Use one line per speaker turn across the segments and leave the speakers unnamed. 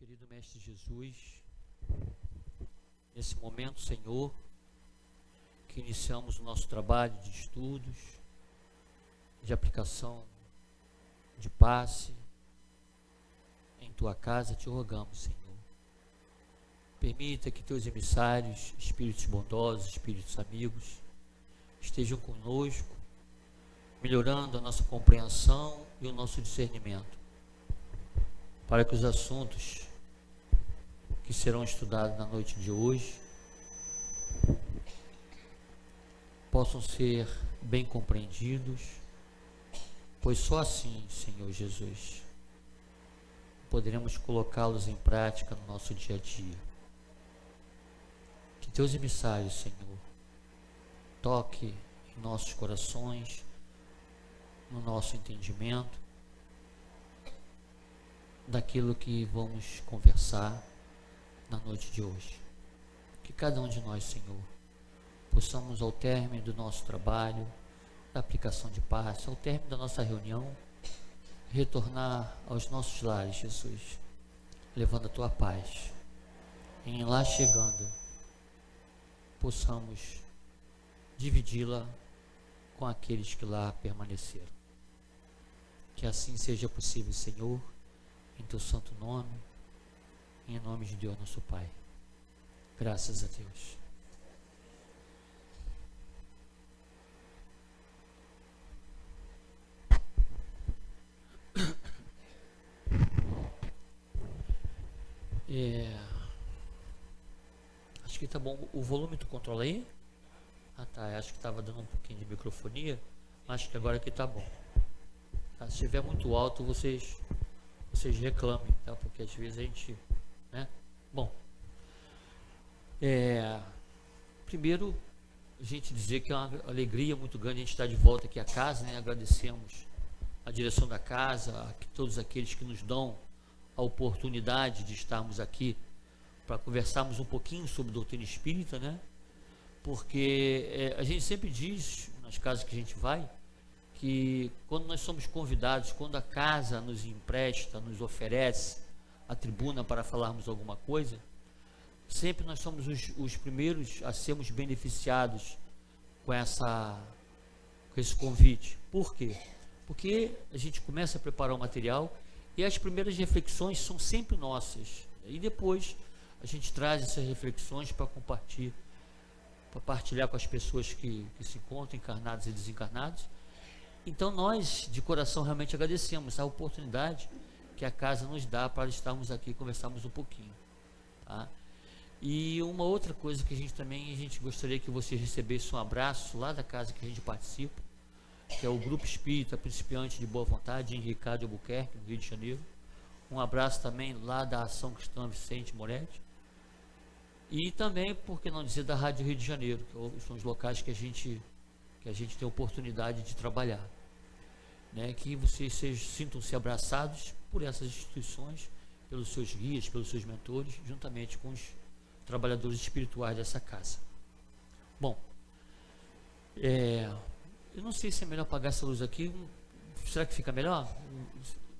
querido Mestre Jesus, nesse momento, Senhor, que iniciamos o nosso trabalho de estudos, de aplicação de passe em Tua casa, te rogamos, Senhor. Permita que Teus emissários, espíritos bondosos, espíritos amigos, estejam conosco, melhorando a nossa compreensão e o nosso discernimento, para que os assuntos que serão estudados na noite de hoje possam ser bem compreendidos, pois só assim, Senhor Jesus, poderemos colocá-los em prática no nosso dia a dia. Que Teus emissários, Senhor, toque em nossos corações, no nosso entendimento, daquilo que vamos conversar na noite de hoje. Que cada um de nós, Senhor, possamos, ao término do nosso trabalho, da aplicação de passe, ao término da nossa reunião, retornar aos nossos lares, Jesus, levando a Tua paz. E em lá chegando, possamos dividi-la com aqueles que lá permaneceram. Que assim seja possível, Senhor, em Teu santo nome, em nome de Deus nosso Pai. Graças a Deus. Acho que tá bom. O volume tu controla aí? Ah, tá. Acho que estava dando um pouquinho de microfonia. Acho que agora aqui tá bom. Tá? Se estiver muito alto, vocês reclamem, tá? Porque às vezes a gente, né? Bom, primeiro a gente dizer que é uma alegria muito grande a gente estar de volta aqui à casa, né? Agradecemos a direção da casa, a todos aqueles que nos dão a oportunidade de estarmos aqui para conversarmos um pouquinho sobre doutrina espírita, né? Porque a gente sempre diz nas casas que a gente vai que quando nós somos convidados, quando a casa nos empresta, nos oferece a tribuna para falarmos alguma coisa, sempre nós somos os primeiros a sermos beneficiados com esse convite. Por quê? Porque a gente começa a preparar o material e as primeiras reflexões são sempre nossas. E depois a gente traz essas reflexões para partilhar com as pessoas que se encontram, encarnados e desencarnados. Então nós, de coração, realmente agradecemos a oportunidade que a casa nos dá para estarmos aqui e conversarmos um pouquinho. Tá? E uma outra coisa que a gente gostaria que vocês recebessem um abraço lá da casa que a gente participa, que é o Grupo Espírita Principiante de Boa Vontade, em Ricardo Albuquerque, no Rio de Janeiro. Um abraço também lá da Ação Cristã Vicente Moretti. E também, por que não dizer, da Rádio Rio de Janeiro, que são os locais que a gente tem oportunidade de trabalhar, né? Que vocês sintam-se abraçados por essas instituições, pelos seus guias, pelos seus mentores, juntamente com os trabalhadores espirituais dessa casa. Bom, eu não sei se é melhor apagar essa luz aqui. Será que fica melhor?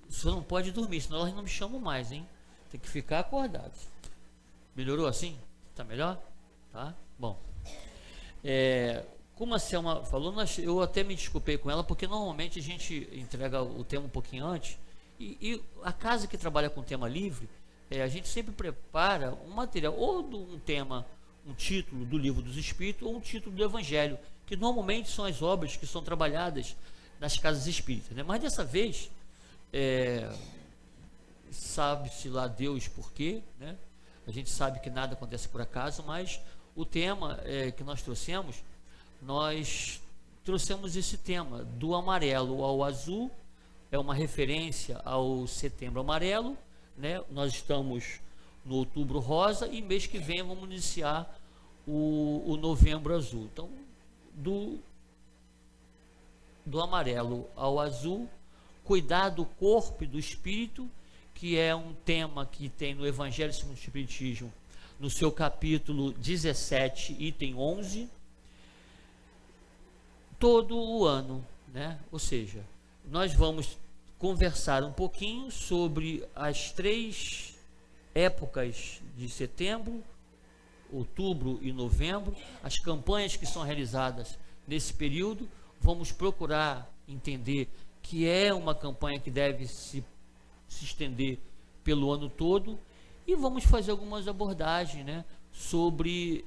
O senhor não pode dormir, senão elas não me chamam mais, hein? Tem que ficar acordado. Melhorou assim? Tá melhor? Tá? Bom, como a Selma falou, eu até me desculpei com ela, porque normalmente a gente entrega o tema um pouquinho antes, e a casa que trabalha com tema livre, a gente sempre prepara um material, ou de um tema, um título do Livro dos Espíritos, ou um título do Evangelho, que normalmente são as obras que são trabalhadas nas casas espíritas, né? Mas dessa vez, sabe-se lá Deus por quê, né? A gente sabe que nada acontece por acaso, mas o tema que nós trouxemos esse tema do amarelo ao azul, é uma referência ao Setembro Amarelo, né? Nós estamos no Outubro Rosa e mês que vem vamos iniciar o Novembro Azul. Então, do amarelo ao azul, cuidar do corpo e do espírito, que é um tema que tem no Evangelho segundo o Espiritismo, no seu capítulo 17, item 11, todo o ano, né? Ou seja, nós vamos conversar um pouquinho sobre as três épocas de setembro, outubro e novembro, as campanhas que são realizadas nesse período, vamos procurar entender que é uma campanha que deve se estender pelo ano todo, e vamos fazer algumas abordagens, né, sobre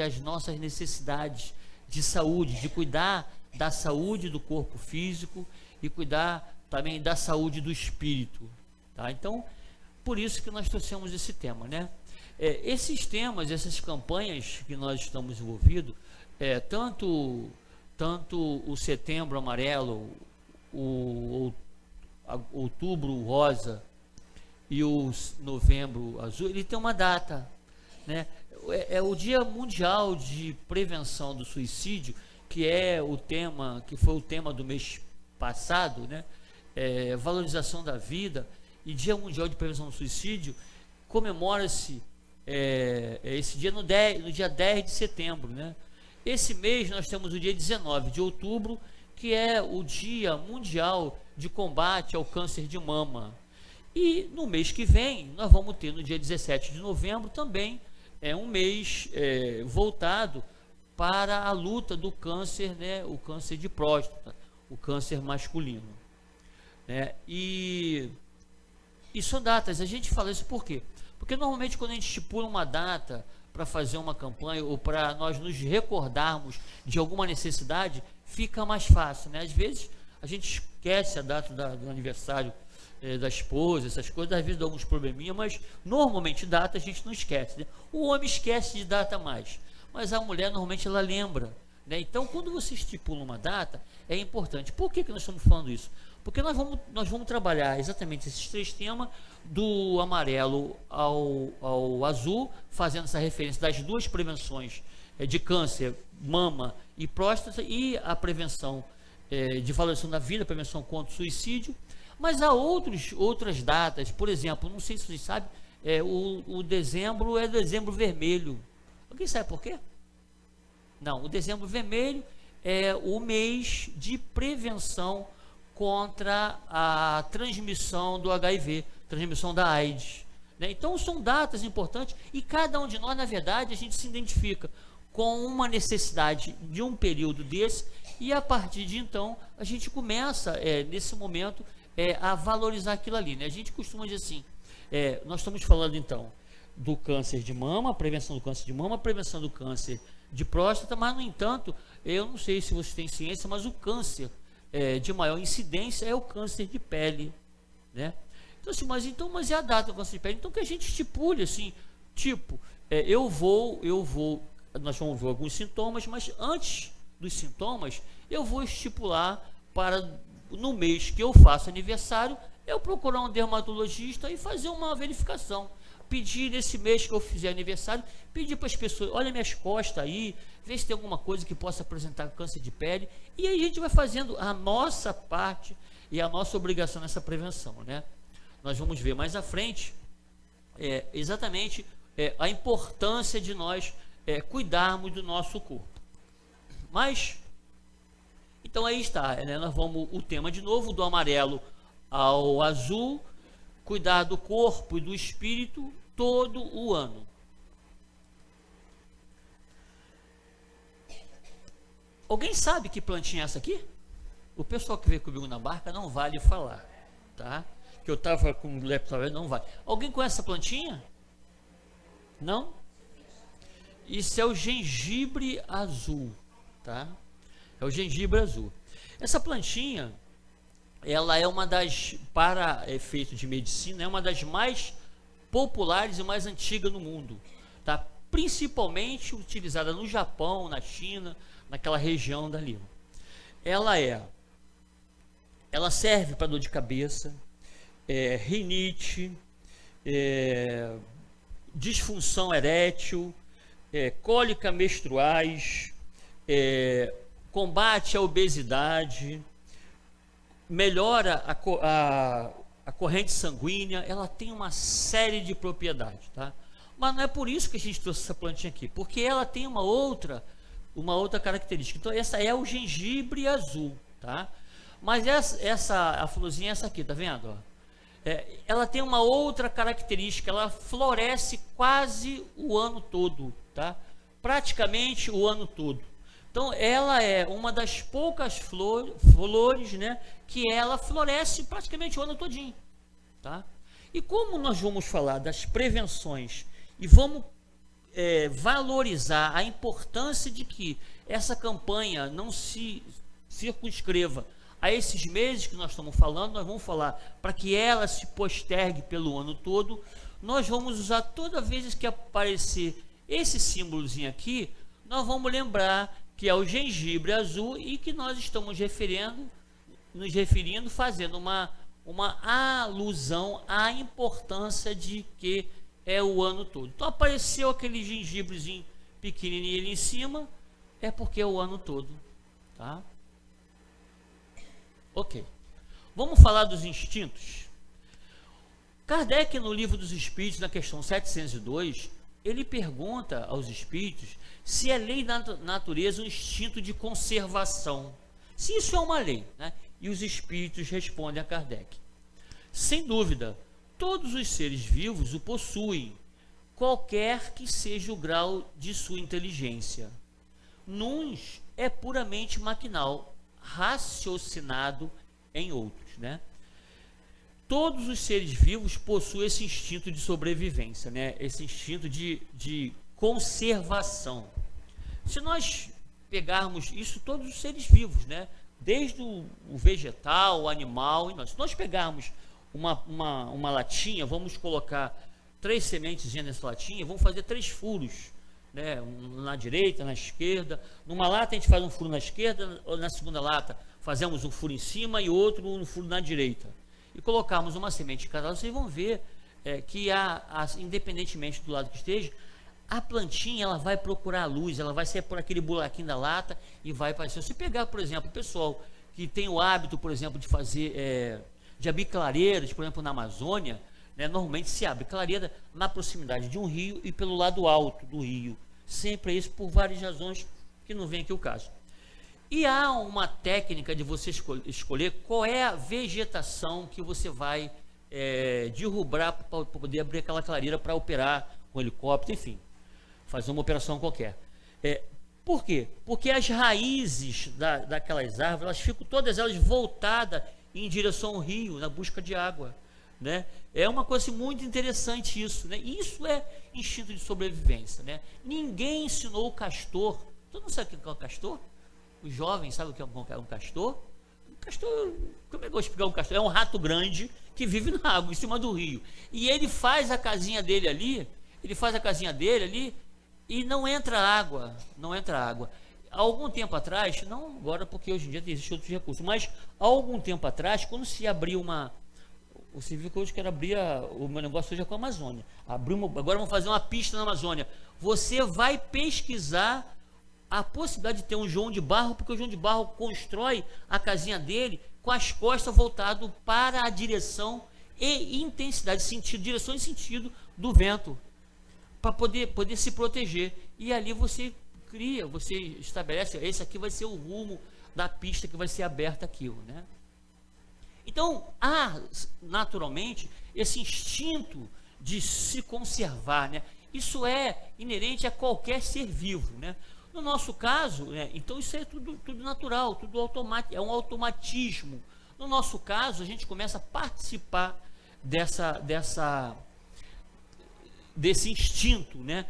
as nossas necessidades de saúde, de cuidar da saúde do corpo físico e cuidar também da saúde do espírito, tá? Então, por isso que nós trouxemos esse tema, né? Esses temas, essas campanhas que nós estamos envolvidos, tanto o Setembro Amarelo, o Outubro Rosa e o Novembro Azul, ele tem uma data, né? É o Dia Mundial de Prevenção do Suicídio, que é o tema, que foi o tema do mês passado, né? Valorização da vida, e Dia Mundial de Prevenção do Suicídio comemora-se esse dia no dia 10 de setembro, né? Esse mês nós temos o dia 19 de outubro, que é o Dia Mundial de Combate ao Câncer de Mama. E no mês que vem, nós vamos ter no dia 17 de novembro também um mês voltado para a luta do câncer, né? O câncer de próstata, o câncer masculino, né? E são datas, a gente fala isso por quê? Porque normalmente quando a gente estipula uma data para fazer uma campanha ou para nós nos recordarmos de alguma necessidade, fica mais fácil, né? Às vezes a gente esquece a data do aniversário da esposa, essas coisas, às vezes dá alguns probleminhas, mas normalmente data a gente não esquece, né? O homem esquece de data mais, mas a mulher normalmente ela lembra, né? Então quando você estipula uma data, é importante. Por que nós estamos falando isso? Porque nós vamos trabalhar exatamente esses três temas, do amarelo ao azul, fazendo essa referência das duas prevenções de câncer, mama e próstata, e a prevenção de valorização da vida, prevenção contra o suicídio. Mas há outras datas, por exemplo, não sei se vocês sabem, o dezembro é dezembro vermelho. Alguém sabe por quê? Não, o dezembro vermelho é o mês de prevenção contra a transmissão do HIV, transmissão da AIDS, né? Então são datas importantes e cada um de nós, na verdade, a gente se identifica com uma necessidade de um período desse, e a partir de então a gente começa nesse momento a valorizar aquilo ali, né? A gente costuma dizer assim, nós estamos falando então do câncer de mama, a prevenção do câncer de mama, a prevenção do câncer de próstata, mas no entanto, eu não sei se vocês têm ciência, mas o câncer de maior incidência é o câncer de pele, né? Então assim, mas é a data do câncer de pele, então que a gente estipule assim, tipo, nós vamos ver alguns sintomas, mas antes dos sintomas, eu vou estipular para, no mês que eu faço aniversário, eu procurar um dermatologista e fazer uma verificação. Pedir nesse mês que eu fizer aniversário, pedir para as pessoas, olha minhas costas aí, ver se tem alguma coisa que possa apresentar câncer de pele, e aí a gente vai fazendo a nossa parte e a nossa obrigação nessa prevenção, né? Nós vamos ver mais à frente exatamente a importância de nós cuidarmos do nosso corpo. Mas, então aí está, né? Nós vamos, o tema de novo, do amarelo ao azul, cuidar do corpo e do espírito todo o ano. Alguém sabe que plantinha é essa aqui? O pessoal que veio comigo na barca não vale falar, tá? Que eu estava com o laptop, não vale. Alguém conhece essa plantinha? Não? Isso é o gengibre azul, tá? É o gengibre azul. Essa plantinha, ela é uma das, para efeito de medicina, é uma das mais populares e mais antigas no mundo, tá? Principalmente utilizada no Japão, na China, naquela região dali. Ela serve para dor de cabeça, rinite, disfunção erétil, cólica menstruais, combate à obesidade, melhora a corrente sanguínea. Ela tem uma série de propriedades, tá? Mas não é por isso que a gente trouxe essa plantinha aqui, porque ela tem uma outra característica. Então essa é o gengibre azul, tá? Mas a florzinha é essa aqui, tá vendo? Ó? ela tem uma outra característica, ela floresce quase o ano todo, tá? Praticamente o ano todo. Então, ela é uma das poucas flores, né, que ela floresce praticamente o ano todinho, tá? E como nós vamos falar das prevenções e vamos valorizar a importância de que essa campanha não se circunscreva a esses meses que nós estamos falando, nós vamos falar para que ela se postergue pelo ano todo, nós vamos usar toda vez que aparecer esse símbolozinho aqui, nós vamos lembrar que é o gengibre azul e que nós estamos nos referindo, fazendo uma alusão à importância de que é o ano todo. Então apareceu aquele gengibrezinho pequenininho ali em cima, é porque é o ano todo, tá? Ok, vamos falar dos instintos. Kardec, no Livro dos Espíritos, na questão 702, ele pergunta aos espíritos se é lei da natureza um instinto de conservação. Se isso é uma lei, né? E os espíritos respondem a Kardec: sem dúvida, todos os seres vivos o possuem, qualquer que seja o grau de sua inteligência. Nuns é puramente maquinal, raciocinado em outros, né? Todos os seres vivos possuem esse instinto de sobrevivência, né? Esse instinto de conservação. Se nós pegarmos isso, todos os seres vivos, né? Desde o vegetal, o animal, se nós pegarmos uma latinha, vamos colocar 3 sementes nessa latinha, vamos fazer 3 furos, né? Na direita, na esquerda. Numa lata a gente faz um furo na esquerda, ou na segunda lata fazemos um furo em cima e outro um furo na direita. E colocarmos uma semente em cada lado, vocês vão ver que independentemente do lado que esteja, a plantinha ela vai procurar a luz, ela vai sair por aquele buraquinho da lata e vai aparecer. Se pegar, por exemplo, o pessoal que tem o hábito, por exemplo, de fazer, de abrir clareiras, por exemplo, na Amazônia, né, normalmente se abre clareira na proximidade de um rio e pelo lado alto do rio. Sempre é isso, por várias razões que não vem aqui o caso. E há uma técnica de você escolher qual é a vegetação que você vai derrubar para poder abrir aquela clareira para operar com helicóptero, enfim, fazer uma operação qualquer. Por quê? Porque as raízes daquelas árvores, elas ficam todas elas voltadas em direção ao rio, na busca de água, né? É uma coisa muito interessante isso, né? Isso é instinto de sobrevivência, né? Ninguém ensinou o castor. Tu não sabe o que é um castor? Os jovens sabem o que é um castor? Um castor, como é que eu vou explicar um castor? É um rato grande que vive na água, em cima do rio. E ele faz a casinha dele ali, e não entra água, Há algum tempo atrás, não agora porque hoje em dia existe outros recursos, mas há algum tempo atrás, quando se abriu você viu que hoje quero abrir o meu negócio hoje é com a Amazônia. Agora vamos fazer uma pista na Amazônia. Você vai pesquisar a possibilidade de ter um João de Barro, porque o João de Barro constrói a casinha dele com as costas voltado para a direção e intensidade, direção e sentido do vento, para poder se proteger. E ali você estabelece, esse aqui vai ser o rumo da pista que vai ser aberta aqui, né? Então, há naturalmente esse instinto de se conservar, né? Isso é inerente a qualquer ser vivo, né? No nosso caso, né, então isso é tudo natural, tudo automático, é um automatismo. No nosso caso, a gente começa a participar desse instinto, né?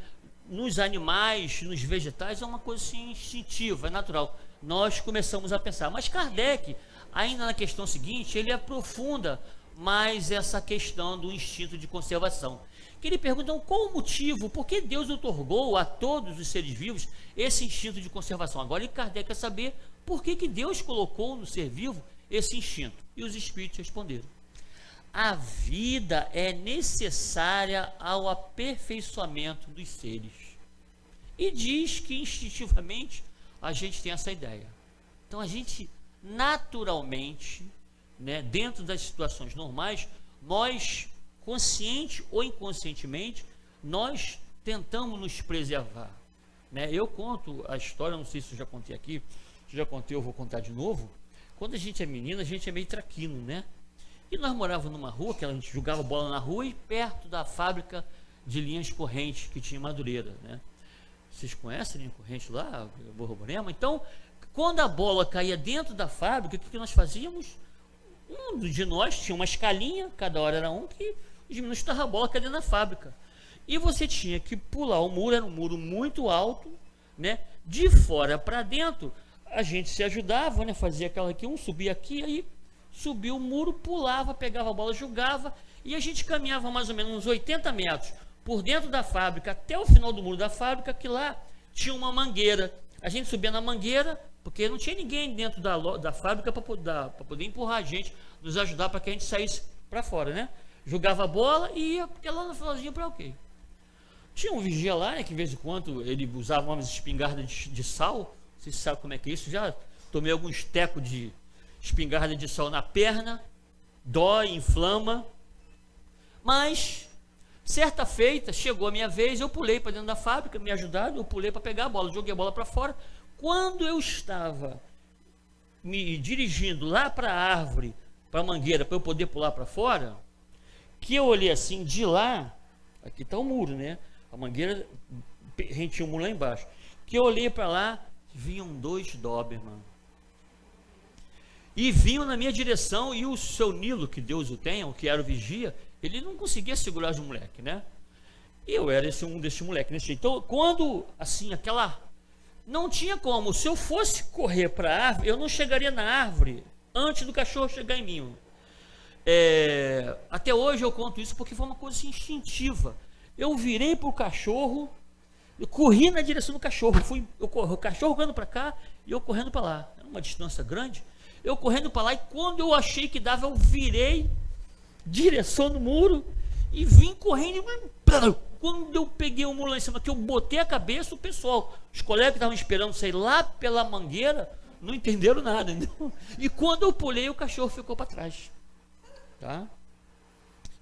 Nos animais, nos vegetais, é uma coisa assim, instintiva, é natural. Nós começamos a pensar. Mas Kardec, ainda na questão seguinte, ele aprofunda mais essa questão do instinto de conservação. Que ele pergunta, então, qual o motivo, por que Deus otorgou a todos os seres vivos esse instinto de conservação? Agora Kardec quer saber por que Deus colocou no ser vivo esse instinto. E os espíritos responderam: a vida é necessária ao aperfeiçoamento dos seres. E diz que instintivamente a gente tem essa ideia. Então a gente naturalmente, né, dentro das situações normais, nós, consciente ou inconscientemente, nós tentamos nos preservar, né? Eu conto a história, não sei se eu já contei aqui, se eu já contei, eu vou contar de novo. Quando a gente é menino, a gente é meio traquino, né? E nós morávamos numa rua, que a gente jogava bola na rua, e perto da fábrica de linhas correntes que tinha em Madureira, né? Vocês conhecem a linha corrente lá, Borborema? Então, quando a bola caía dentro da fábrica, o que nós fazíamos? Um de nós tinha uma escalinha, cada hora era um, que os meninos chutavam a bola, caía dentro da fábrica. E você tinha que pular o muro, era um muro muito alto, né? De fora para dentro, a gente se ajudava, né? Fazia aquela aqui, um subia aqui, aí subia o muro, pulava, pegava a bola, jogava, e a gente caminhava mais ou menos uns 80 metros por dentro da fábrica, até o final do muro da fábrica, que lá tinha uma mangueira. A gente subia na mangueira, porque não tinha ninguém dentro da fábrica para poder empurrar a gente, nos ajudar para que a gente saísse para fora, né? Jogava a bola e ia, porque lá no finalzinho para o quê? Tinha um vigia lá, né, que de vez em quando ele usava umas espingardas de sal. Você sabe como é que é isso? Já tomei alguns tecos de espingarda de sal na perna, dói, inflama. Mas, certa feita, chegou a minha vez, eu pulei para dentro da fábrica, me ajudaram, eu pulei para pegar a bola, joguei a bola para fora. Quando eu estava me dirigindo lá para a árvore, para a mangueira, para eu poder pular para fora, que eu olhei assim de lá, aqui está o muro, né? A mangueira, a gente tinha um muro lá embaixo. Que eu olhei para lá, vinham 2 Doberman. E vinham na minha direção, e o seu Nilo, que Deus o tenha, o que era o vigia, ele não conseguia segurar os moleques, né? E eu era um desses moleques. Então, quando, assim, não tinha como. Se eu fosse correr para a árvore, eu não chegaria na árvore antes do cachorro chegar em mim. Até hoje eu conto isso porque foi uma coisa assim, instintiva. Eu virei para o cachorro, eu corri na direção do cachorro, o cachorro correndo para cá e eu correndo para lá. Era uma distância grande. Eu correndo para lá, e quando eu achei que dava, eu virei direção do muro e vim correndo. Quando eu peguei o muro lá em cima, que eu botei a cabeça, o pessoal, os colegas que estavam esperando sair lá pela mangueira, não entenderam nada, entendeu? E quando eu pulei, o cachorro ficou para trás. Tá?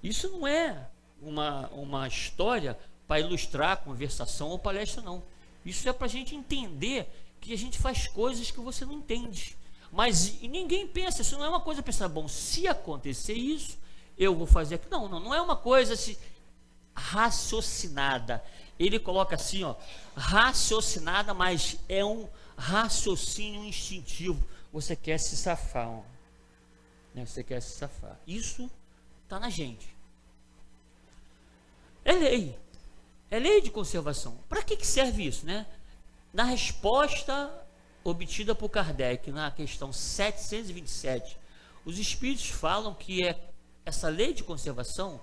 Isso não é uma história para ilustrar a conversação ou palestra, não. Isso é para a gente entender que a gente faz coisas que você não entende. Mas ninguém pensa, isso não é uma coisa pensar, bom, se acontecer isso, eu vou fazer aquilo. Não é uma coisa assim, raciocinada. Ele coloca assim, ó, raciocinada, mas é um raciocínio instintivo. Você quer se safar, ó, né? Você quer se safar. Isso está na gente. É lei de conservação. Para que serve isso, né? Na resposta obtida por Kardec na questão 727, os espíritos falam que essa lei de conservação,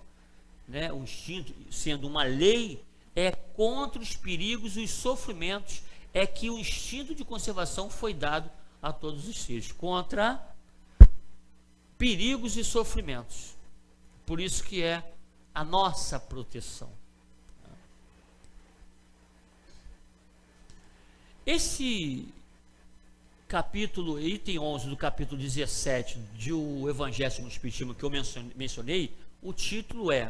né, o instinto sendo uma lei, é contra os perigos e os sofrimentos, é que o instinto de conservação foi dado a todos os seres, contra perigos e sofrimentos. Por isso que é a nossa proteção. Esse capítulo, item 11 do capítulo 17 do Evangelho segundo o Espiritismo que eu mencionei, o título é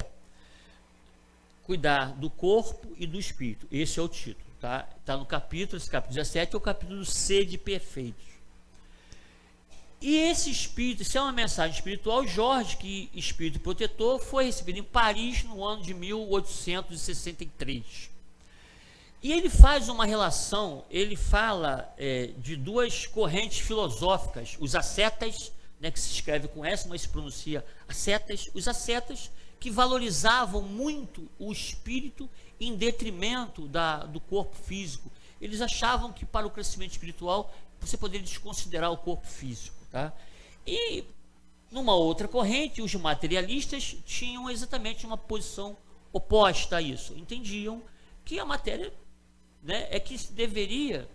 Cuidar do Corpo e do Espírito. Esse é o título, tá? Está no capítulo, esse capítulo 17 é o capítulo Sede Perfeitos. E esse espírito, isso é uma mensagem espiritual. Jorge, que espírito protetor, foi recebido em Paris no ano de 1863. E ele faz uma relação, ele fala de 2 correntes filosóficas, os ascetas, né, que se escreve com S, mas se pronuncia ascetas, os ascetas que valorizavam muito o espírito em detrimento do corpo físico. Eles achavam que para o crescimento espiritual você poderia desconsiderar o corpo físico. Tá? E numa outra corrente, os materialistas tinham exatamente uma posição oposta a isso. Entendiam que a matéria, né, é que deveria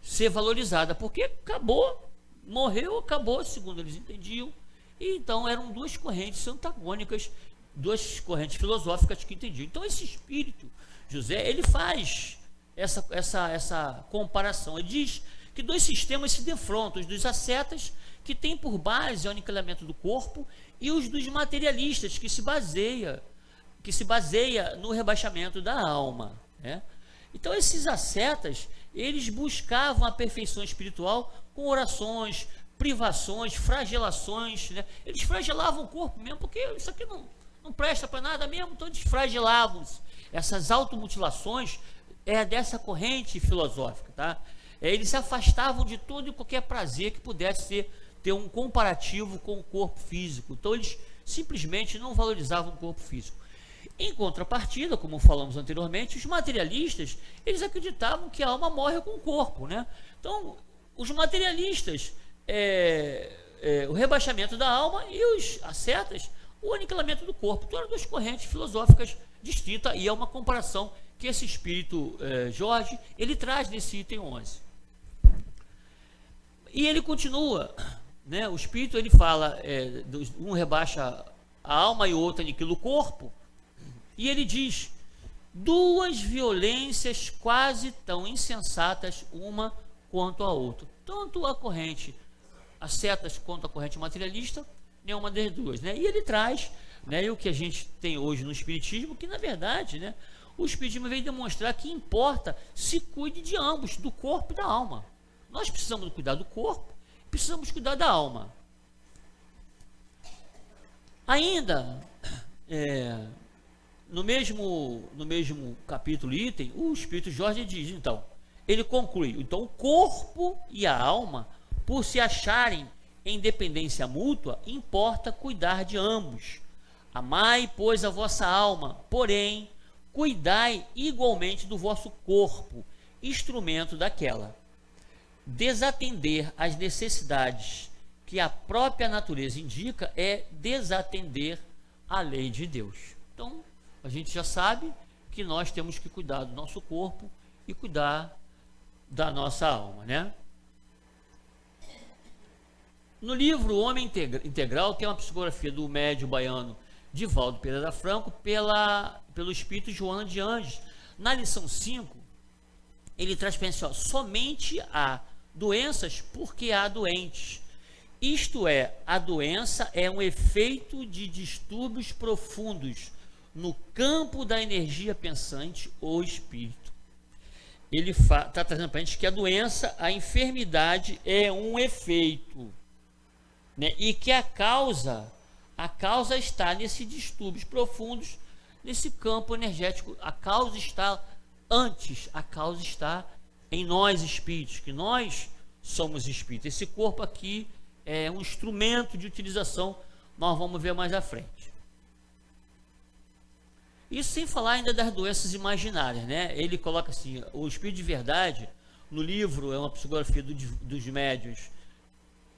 ser valorizada, porque acabou, morreu, acabou, segundo eles entendiam. E então eram 2 correntes antagônicas, 2 correntes filosóficas que entendiam. Então esse espírito, José, ele faz essa comparação. Ele diz que 2 sistemas se defrontam, os dos ascetas, que têm por base o aniquilamento do corpo, e os dos materialistas, que se baseia no rebaixamento da alma, né? Então esses ascetas, eles buscavam a perfeição espiritual com orações, privações, flagelações, né? Eles flagelavam o corpo mesmo, porque isso aqui não presta para nada mesmo, então eles flagelavam-se. Essas automutilações é dessa corrente filosófica, tá? Eles se afastavam de todo e qualquer prazer que pudesse ter um comparativo com o corpo físico. Então eles simplesmente não valorizavam o corpo físico. Em contrapartida, como falamos anteriormente, os materialistas, eles acreditavam que a alma morre com o corpo, né? Então, os materialistas, o rebaixamento da alma, e os ascetas, o aniquilamento do corpo. Então, eram duas correntes filosóficas distintas, e é uma comparação que esse espírito Jorge, ele traz nesse item 11. E ele continua, né? O espírito, ele fala, um rebaixa a alma e o outro aniquila o corpo. E ele diz: duas violências quase tão insensatas uma quanto a outra. Tanto a corrente ascetas quanto a corrente materialista, nenhuma das duas, né? E ele traz, né, o que a gente tem hoje no espiritismo, que na verdade, né, o espiritismo veio demonstrar que importa se cuide de ambos, do corpo e da alma. Nós precisamos cuidar do corpo, precisamos cuidar da alma. Ainda, no mesmo capítulo e item, o espírito Jorge diz, então, ele conclui, então o corpo e a alma, por se acharem em dependência mútua, importa cuidar de ambos. Amai, pois, a vossa alma, porém, cuidai igualmente do vosso corpo, instrumento daquela. Desatender às necessidades que a própria natureza indica é desatender a lei de Deus. Então, a gente já sabe que nós temos que cuidar do nosso corpo e cuidar da nossa alma, né? No livro Homem Integral, que é uma psicografia do médium baiano Divaldo Pereira Franco, pelo espírito Joana de Anjos, na lição 5, ele traz para assim, somente há doenças porque há doentes. Isto é, a doença é um efeito de distúrbios profundos no campo da energia pensante ou espírito. Ele está trazendo para a gente que a doença, a enfermidade é um efeito, né? E que a causa está nesses distúrbios profundos, nesse campo energético. A causa está em nós espíritos, que nós somos espíritos. Esse corpo aqui é um instrumento de utilização, nós vamos ver mais à frente. Isso sem falar ainda das doenças imaginárias, né? Ele coloca assim, o Espírito de Verdade, no livro, é uma psicografia dos médiuns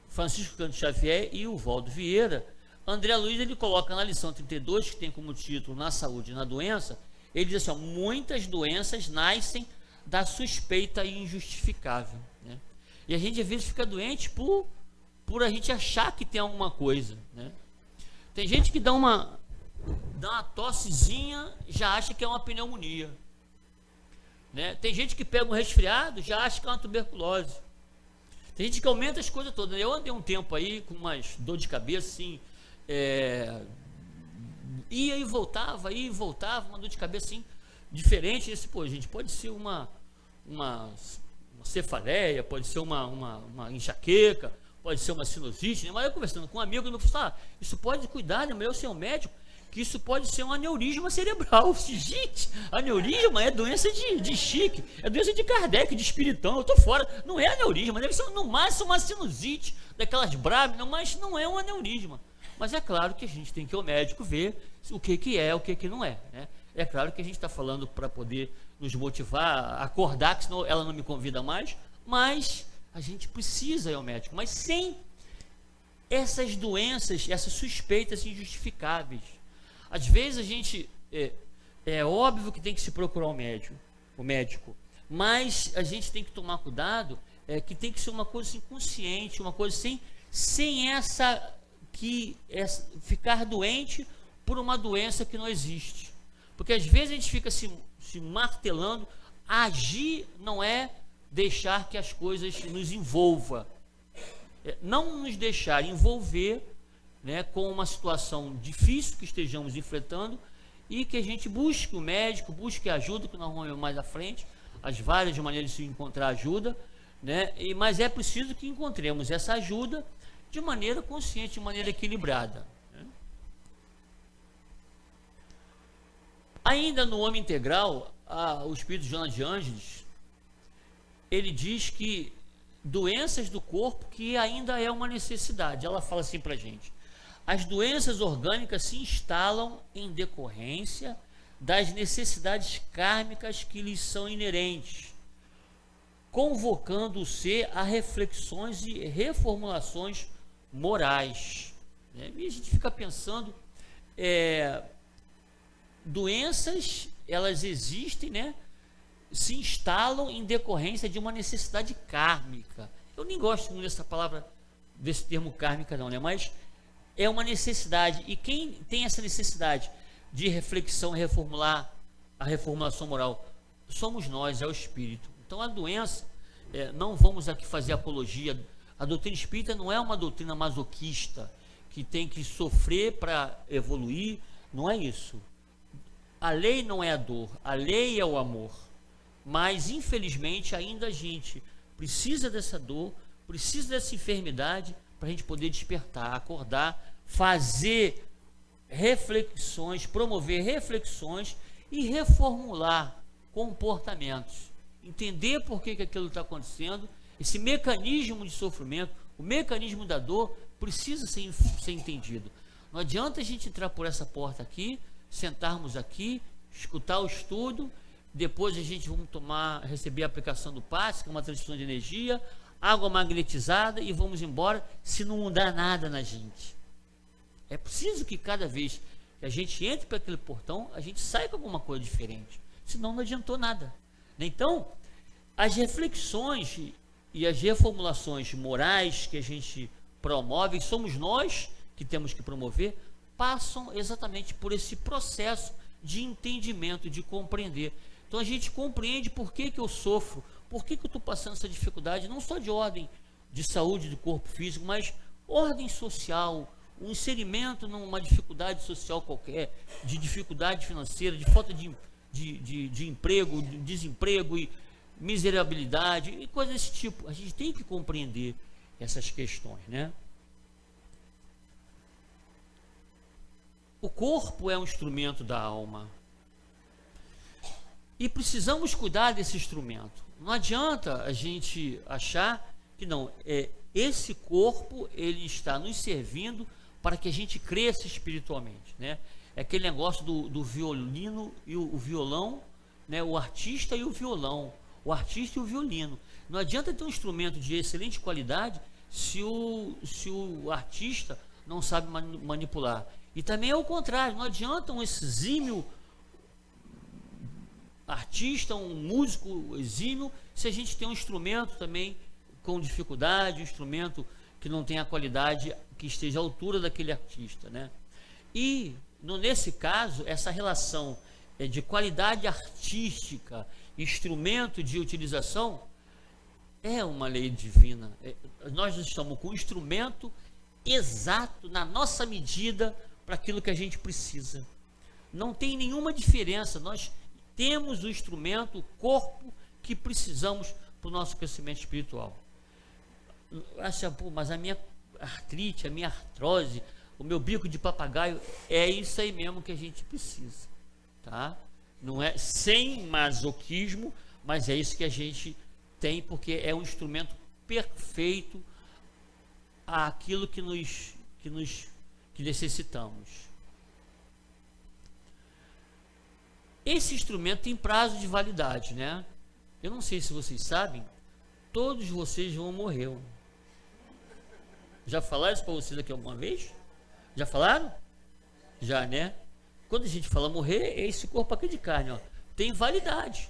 Francisco Cândido Xavier e o Valdo Vieira. André Luiz, ele coloca na lição 32, que tem como título Na Saúde e na Doença, ele diz assim, muitas doenças nascem da suspeita injustificável, né? E a gente às vezes fica doente por a gente achar que tem alguma coisa, né? Tem gente que dá uma tossezinha, já acha que é uma pneumonia, né? Tem gente que pega um resfriado, já acha que é uma tuberculose. Tem gente que aumenta as coisas todas. Eu andei um tempo aí com umas dor de cabeça, assim, ia e voltava, uma dor de cabeça assim, diferente. Esse, pô, gente, pode ser uma cefaleia, pode ser uma enxaqueca, pode ser uma sinusite, né? Mas eu conversando com um amigo, ele me falou, isso pode cuidar, né? Melhor ser um médico, que isso pode ser um aneurisma cerebral. Gente, aneurisma é doença de Chique, é doença de Kardec, de espiritão, eu tô fora, não é aneurisma, deve ser no máximo uma sinusite, daquelas bravas, mas não é um aneurisma. Mas é claro que a gente tem que ir ao médico ver o que é, o que não é, né? É claro que a gente está falando para poder nos motivar, acordar, que senão ela não me convida mais, mas a gente precisa ir ao médico, mas sem essas doenças, essas suspeitas injustificáveis. Às vezes a gente, é óbvio que tem que se procurar o médico, mas a gente tem que tomar cuidado, que tem que ser uma coisa assim, consciente, uma coisa assim, sem ficar doente por uma doença que não existe. Porque às vezes a gente fica se martelando, agir não é deixar que as coisas nos envolvam, não nos deixar envolver, né, com uma situação difícil que estejamos enfrentando, e que a gente busque o médico, busque ajuda, que nós vamos ver mais à frente, as várias maneiras de se encontrar ajuda, né? Mas é preciso que encontremos essa ajuda de maneira consciente, de maneira equilibrada, né? Ainda no Homem Integral, o espírito Joana de Ângeles, ele diz que doenças do corpo que ainda é uma necessidade. Ela fala assim para a gente: as doenças orgânicas se instalam em decorrência das necessidades kármicas que lhes são inerentes, convocando o ser a reflexões e reformulações morais, né? E a gente fica pensando, doenças, elas existem, né? Se instalam em decorrência de uma necessidade kármica. Eu nem gosto muito dessa palavra, desse termo kármica não, né? Mas é uma necessidade, e quem tem essa necessidade de reflexão, reformular a reformulação moral, somos nós, é o espírito. Então a doença, não vamos aqui fazer apologia, a doutrina espírita não é uma doutrina masoquista, que tem que sofrer para evoluir, não é isso. A lei não é a dor, a lei é o amor, mas infelizmente ainda a gente precisa dessa dor, precisa dessa enfermidade, para a gente poder despertar, acordar, fazer reflexões, promover reflexões e reformular comportamentos, entender por que aquilo está acontecendo. Esse mecanismo de sofrimento, o mecanismo da dor, precisa ser entendido. Não adianta a gente entrar por essa porta aqui, sentarmos aqui, escutar o estudo, depois a gente vamos receber a aplicação do passe, que é uma transmissão de energia, água magnetizada, e vamos embora, se não mudar nada na gente. É preciso que cada vez que a gente entre para aquele portão, a gente saia com alguma coisa diferente, senão não adiantou nada. Então, as reflexões e as reformulações morais que a gente promove, e somos nós que temos que promover, passam exatamente por esse processo de entendimento, de compreender. Então a gente compreende por que eu sofro, por que eu estou passando essa dificuldade, não só de ordem de saúde do corpo físico, mas ordem social, um inserimento numa dificuldade social qualquer, de dificuldade financeira, de falta de emprego, de desemprego e miserabilidade e coisas desse tipo. A gente tem que compreender essas questões, né? O corpo é um instrumento da alma e precisamos cuidar desse instrumento. Não adianta a gente achar que não, esse corpo ele está nos servindo para que a gente cresça espiritualmente, né? É aquele negócio do violino e o violão, né? O artista e o violão, o artista e o violino. Não adianta ter um instrumento de excelente qualidade se o artista não sabe manipular. E também é o contrário, não adianta um exímio artista, um músico exímio, se a gente tem um instrumento também com dificuldade, um instrumento que não tem a qualidade que esteja à altura daquele artista, né? E nesse caso, essa relação de qualidade artística, instrumento de utilização, é uma lei divina. Nós estamos com o instrumento exato, na nossa medida, para aquilo que a gente precisa. Não tem nenhuma diferença, nós temos o instrumento, o corpo que precisamos para o nosso crescimento espiritual. Mas a minha artrite, a minha artrose, o meu bico de papagaio, é isso aí mesmo que a gente precisa, tá? Não é sem masoquismo, mas é isso que a gente tem, porque é um instrumento perfeito àquilo que necessitamos. Esse instrumento tem prazo de validade, né? Eu não sei se vocês sabem, todos vocês vão morrer. Já falaram isso para vocês aqui alguma vez? Já falaram? Já, né? Quando a gente fala morrer, é esse corpo aqui de carne, ó. Tem validade.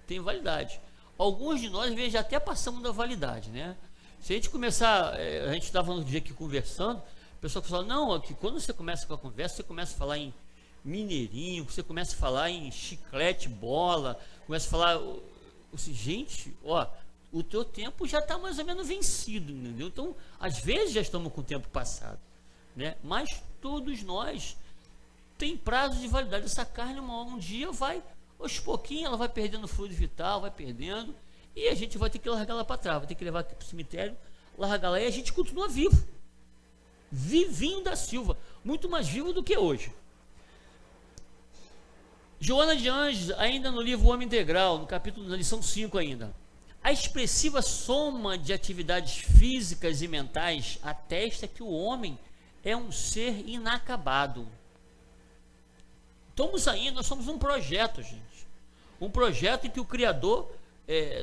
Tem validade. Alguns de nós, às vezes, já até passamos da validade, né? Se a gente começar, a gente estava no dia aqui conversando, o pessoal fala, não, que quando você começa com a conversa, você começa a falar em mineirinho, você começa a falar em chiclete, bola, começa a falar, assim, gente, ó, o teu tempo já está mais ou menos vencido, entendeu? Então, às vezes já estamos com o tempo passado, né? Mas todos nós tem prazo de validade. Essa carne um dia vai, aos pouquinhos, ela vai perdendo fluido vital, vai perdendo, e a gente vai ter que largar ela para trás, vai ter que levar aqui para o cemitério, largar lá, e a gente continua vivo, vivinho da Silva, muito mais vivo do que hoje. Joana de Anjos, ainda no livro O Homem Integral, no capítulo, na lição 5 ainda. A expressiva soma de atividades físicas e mentais atesta que o homem é um ser inacabado. Estamos aí, nós somos um projeto, gente. Um projeto em que o Criador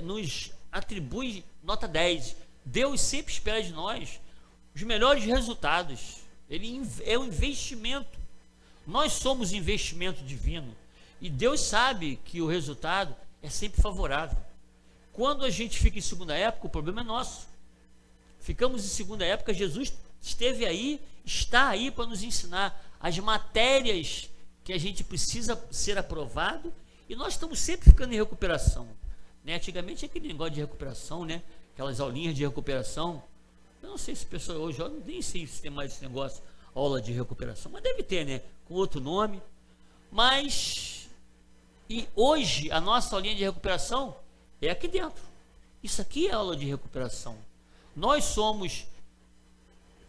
nos atribui nota 10. Deus sempre espera de nós os melhores resultados. Ele é um investimento. Nós somos investimento divino. E Deus sabe que o resultado é sempre favorável. Quando a gente fica em segunda época, o problema é nosso. Ficamos em segunda época, Jesus esteve aí, está aí para nos ensinar as matérias que a gente precisa ser aprovado, e nós estamos sempre ficando em recuperação. Né? Antigamente aquele negócio de recuperação, né? Aquelas aulinhas de recuperação. Eu não sei se pessoal hoje, eu nem sei se tem mais esse negócio, aula de recuperação, mas deve ter, né? Com outro nome. Mas, e hoje a nossa aulinha de recuperação é aqui dentro. Isso aqui é aula de recuperação. Nós somos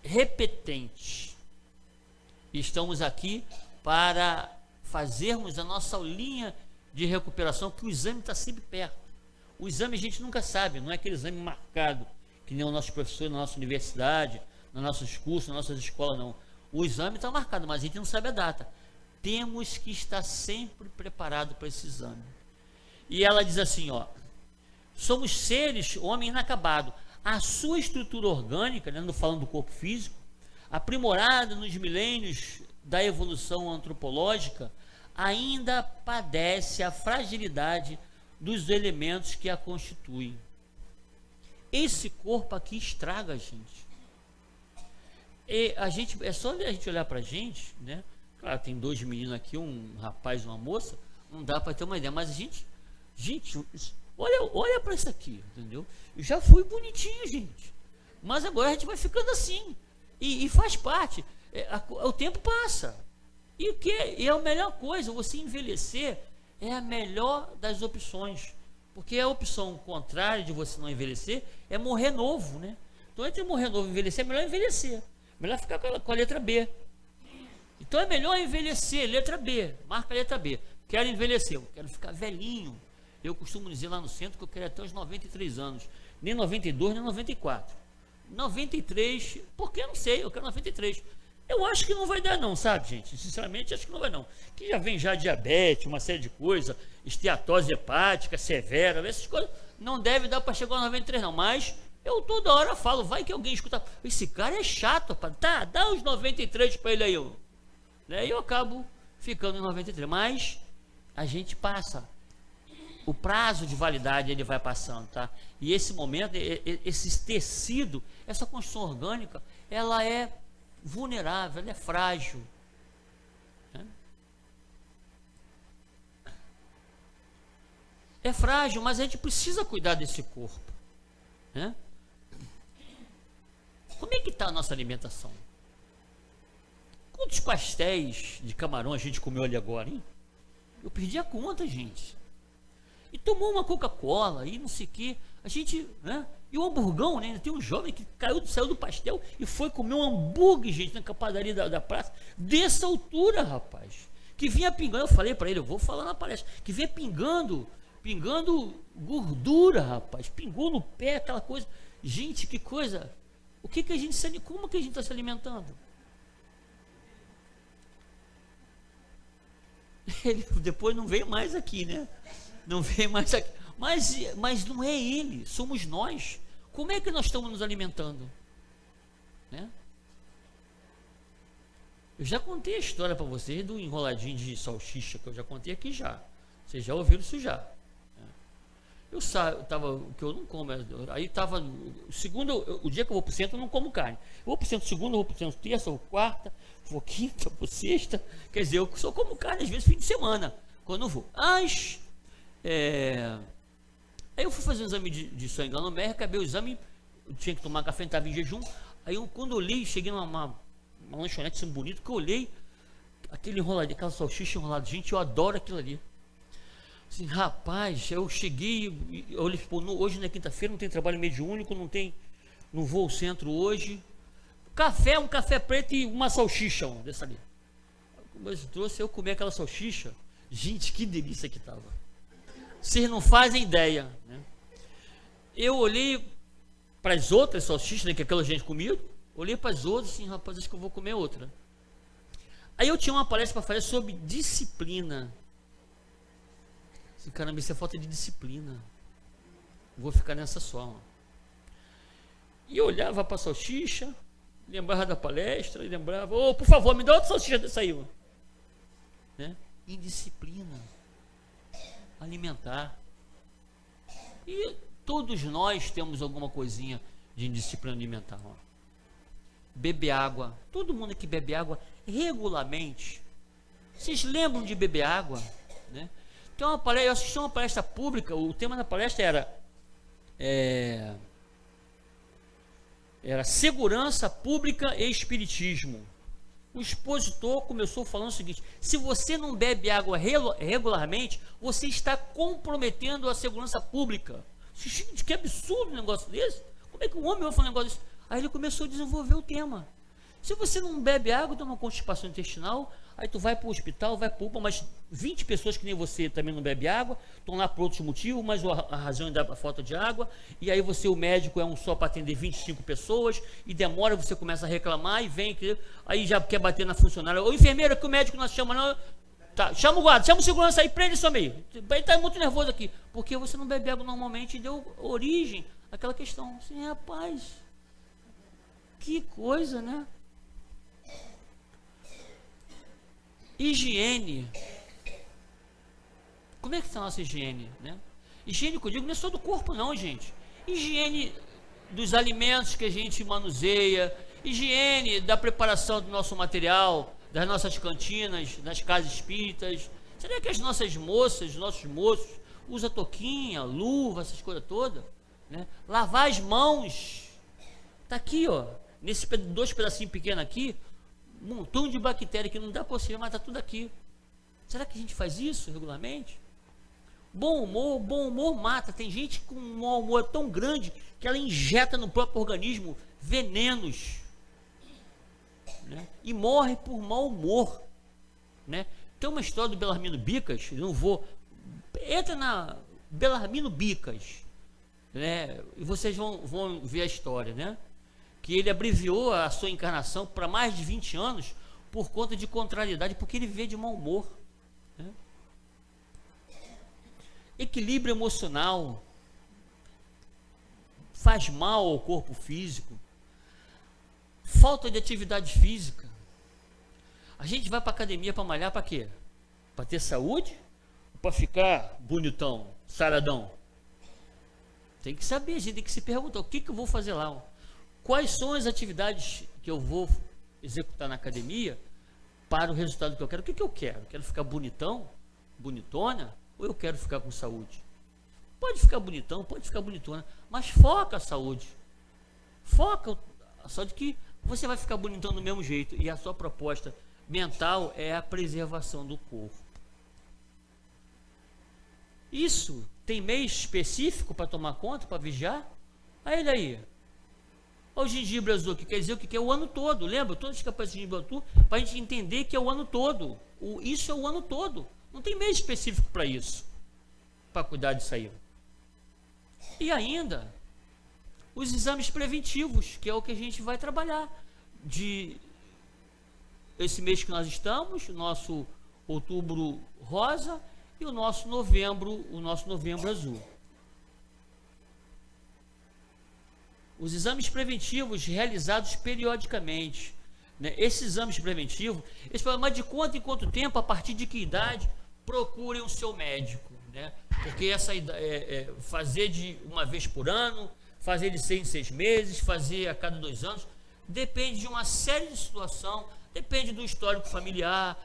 repetentes. Estamos aqui para fazermos a nossa aulinha de recuperação, que o exame está sempre perto. O exame a gente nunca sabe, não é aquele exame marcado, que nem o nosso professor na nossa universidade, nos nossos cursos, nas nossas escolas, não. O exame está marcado, mas a gente não sabe a data. Temos que estar sempre preparado para esse exame. E ela diz assim, ó, somos seres, homem inacabado. A sua estrutura orgânica, né, não falando do corpo físico, aprimorada nos milênios da evolução antropológica, ainda padece a fragilidade dos elementos que a constituem. Esse corpo aqui estraga a gente. E a gente, é só a gente olhar para a gente, né? Claro, tem dois meninos aqui, um rapaz e uma moça, não dá para ter uma ideia, mas a gente, olha para isso aqui, entendeu? Eu já fui bonitinho, gente, mas agora a gente vai ficando assim, e faz parte, o tempo passa, e é a melhor coisa, você envelhecer é a melhor das opções, porque a opção contrária de você não envelhecer é morrer novo, né? Então, entre morrer novo e envelhecer, é melhor envelhecer, melhor ficar com a letra B. Então é melhor envelhecer, letra B, marca a letra B. Quero envelhecer, eu quero ficar velhinho. Eu costumo dizer lá no centro que eu quero até os 93 anos, nem 92, nem 94. 93, porque eu não sei, eu quero 93. Eu acho que não vai dar não, sabe, gente? Sinceramente, acho que não vai não. Que já vem já diabetes, uma série de coisas, esteatose hepática severa, essas coisas, não deve dar para chegar aos 93 não, mas eu toda hora falo, vai que alguém escuta, esse cara é chato, rapaz. Tá, dá os 93 para ele aí, e eu acabo ficando em 93, mas a gente passa, o prazo de validade ele vai passando, tá? E esse momento, esse tecido, essa construção orgânica, ela é vulnerável, ela é frágil, né? É frágil, mas a gente precisa cuidar desse corpo, né? Como é que está a nossa alimentação? Quantos pastéis de camarão a gente comeu ali agora, hein? Eu perdi a conta, gente. E tomou uma Coca-Cola e não sei o que. A gente, né? E o hamburgão, né? Tem um jovem que saiu do pastel e foi comer um hambúrguer, gente, na padaria da praça. Dessa altura, rapaz. Que vinha pingando. Eu falei para ele, eu vou falar na palestra. Que vinha pingando gordura, rapaz. Pingou no pé, aquela coisa. Gente, que coisa. Como que a gente está se alimentando? Ele depois não veio mais aqui, né? Não veio mais aqui. Mas não é ele, somos nós. Como é que nós estamos nos alimentando? Né? Eu já contei a história para vocês do enroladinho de salsicha, que eu já contei aqui já. Vocês já ouviram isso já. Eu estava, que eu não como, aí estava, o dia que eu vou para o centro eu não como carne. Eu vou para o centro segunda, eu vou para o centro terça, ou quarta, vou quinta, vou sexta. Quer dizer, eu só como carne às vezes fim de semana, quando eu vou. Aí eu fui fazer um exame de sangue lá no BR, acabei o exame, eu tinha que tomar café, estava em jejum. Aí quando eu olhei, cheguei numa lanchonete assim bonito, que eu olhei, aquele enroladinho, aquela salsicha enrolada, gente, eu adoro aquilo ali. Assim, rapaz, eu cheguei, eu olhei, pô, hoje não é quinta-feira, não tem trabalho mediúnico, não vou ao centro hoje. Café, um café preto e uma salsicha, dessa ali. Mas trouxe, eu comi aquela salsicha, gente, que delícia que tava. Vocês não fazem ideia, né? Eu olhei para as outras salsichas, né, que aquela gente comia, olhei para as outras, assim, rapaz, acho que eu vou comer outra. Aí eu tinha uma palestra para fazer sobre disciplina. Assim, caramba, isso é falta de disciplina. Vou ficar nessa só. E eu olhava para a salsicha, lembrava da palestra, e lembrava, por favor, me dá outra salsicha dessa aí. Né? Indisciplina alimentar. E todos nós temos alguma coisinha de indisciplina alimentar. Beber água. Todo mundo que bebe água regularmente. Vocês lembram de beber água? Né? Então, eu assisti uma palestra pública, o tema da palestra era segurança pública e espiritismo. O expositor começou falando o seguinte: se você não bebe água regularmente, você está comprometendo a segurança pública. Gente, que absurdo um negócio desse. Como é que um homem vai falar um negócio desse? Aí ele começou a desenvolver o tema. Se você não bebe água, tem uma constipação intestinal, aí tu vai para o hospital, vai para UPA, mas 20 pessoas que nem você também não bebe água, estão lá por outros motivos, mas a razão é da falta de água, e aí o médico é um só para atender 25 pessoas, e demora, você começa a reclamar, e vem, aí já quer bater na funcionária, ô enfermeira, que o médico não chama não, tá, chama o guarda, chama o segurança aí, prende isso aí, ele está muito nervoso aqui, porque você não bebe água normalmente, e deu origem àquela questão, assim, rapaz, que coisa, né? Higiene. Como é que está a nossa higiene, né? Higiene, que eu digo, não é só do corpo não, gente. Higiene dos alimentos que a gente manuseia, higiene da preparação do nosso material, das nossas cantinas, das casas espíritas. Será que as nossas moças, os nossos moços, usam touquinha, luva, essas coisas todas? Né? Lavar as mãos. Está aqui, ó, nesses 2 pedacinhos pequenos aqui, um montão de bactéria que não dá para você, mas está tudo aqui. Será que a gente faz isso regularmente? Bom humor mata. Tem gente com um mau humor tão grande que ela injeta no próprio organismo venenos, né? E morre por mau humor, né? Tem uma história do Belarmino Bicas, entra na Belarmino Bicas, né? E vocês vão ver a história, né? Que ele abreviou a sua encarnação para mais de 20 anos por conta de contrariedade, porque ele vivia de mau humor. Né? Equilíbrio emocional faz mal ao corpo físico. Falta de atividade física. A gente vai para a academia para malhar para quê? Para ter saúde? Ou para ficar bonitão, saradão? Tem que saber, a gente tem que se perguntar, o que eu vou fazer lá? Quais são as atividades que eu vou executar na academia para o resultado que eu quero? O que eu quero? Quero ficar bonitão, bonitona, ou eu quero ficar com saúde? Pode ficar bonitão, pode ficar bonitona, mas foca a saúde. Foca a saúde, que você vai ficar bonitão do mesmo jeito, e a sua proposta mental é a preservação do corpo. Isso tem mês específico para tomar conta, para vigiar? Aí ele aí. Olha o gengibre azul, que quer dizer o que é o ano todo. Lembra? Todos os capazes de gengibre azul, para a gente entender que é o ano todo. Isso é o ano todo. Não tem mês específico para isso, para cuidar disso aí. E ainda, os exames preventivos, que é o que a gente vai trabalhar. Esse mês que nós estamos, o nosso outubro rosa e o nosso novembro azul. Os exames preventivos realizados periodicamente, né? Esses exames preventivos, mas de quanto em quanto tempo, a partir de que idade, procurem o seu médico, né? Porque fazer de uma vez por ano, fazer de 6 em 6 meses, fazer a cada 2 anos, depende de uma série de situações, depende do histórico familiar,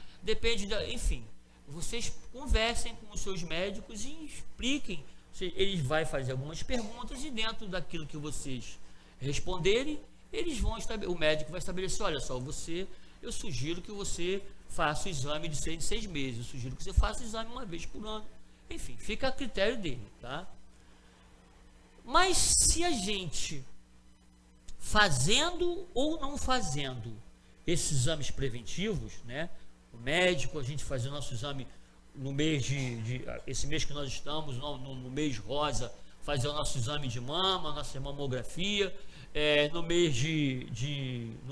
enfim, vocês conversem com os seus médicos e expliquem. Eles vão fazer algumas perguntas e dentro daquilo que vocês responderem, o médico vai estabelecer, olha só, eu sugiro que você faça o exame de 6 em 6 meses, eu sugiro que você faça o exame uma vez por ano, Enfim, fica a critério dele, tá? Mas se a gente, fazendo ou não fazendo esses exames preventivos, né? O médico, a gente fazer o nosso exame no mês esse mês que nós estamos, no mês rosa, fazer o nosso exame de mama, nossa mamografia, no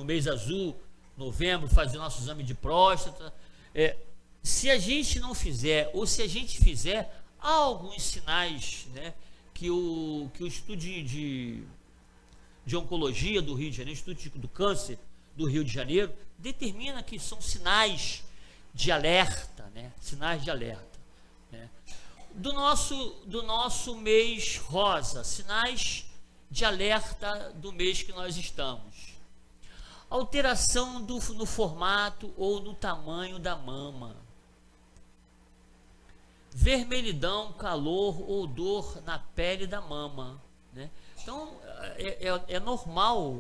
mês azul, novembro, fazer o nosso exame de próstata. Se a gente não fizer, ou se a gente fizer, há alguns sinais, né, que o Instituto de Oncologia do Rio de Janeiro, Instituto do Câncer do Rio de Janeiro, determina que são sinais de alerta, né, sinais de alerta, né, do nosso mês rosa, sinais de alerta do mês que nós estamos. Alteração no formato ou no tamanho da mama. Vermelhidão, calor ou dor na pele da mama, né? Então, é normal,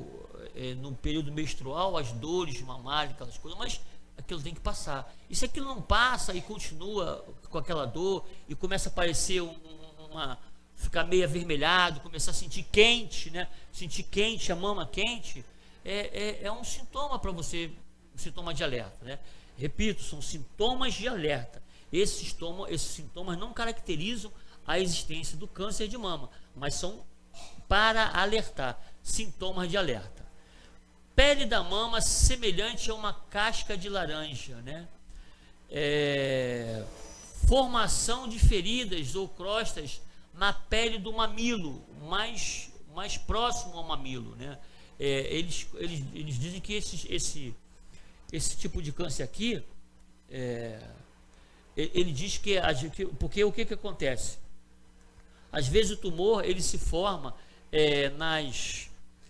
no período menstrual, as dores mamárias, aquelas coisas, mas aquilo tem que passar. E se aquilo não passa e continua com aquela dor e começa a aparecer ficar meio avermelhado, começar a sentir quente, né? Sentir quente, a mama quente, é um sintoma para você, um sintoma de alerta, né? Repito, são sintomas de alerta. Esses sintomas não caracterizam a existência do câncer de mama, mas são para alertar, sintomas de alerta. Pele da mama semelhante a uma casca de laranja, né? Formação de feridas ou crostas na pele do mamilo, mais próximo ao mamilo, né? Eles dizem que esse tipo de câncer aqui, ele diz que porque o que acontece? Às vezes o tumor ele se forma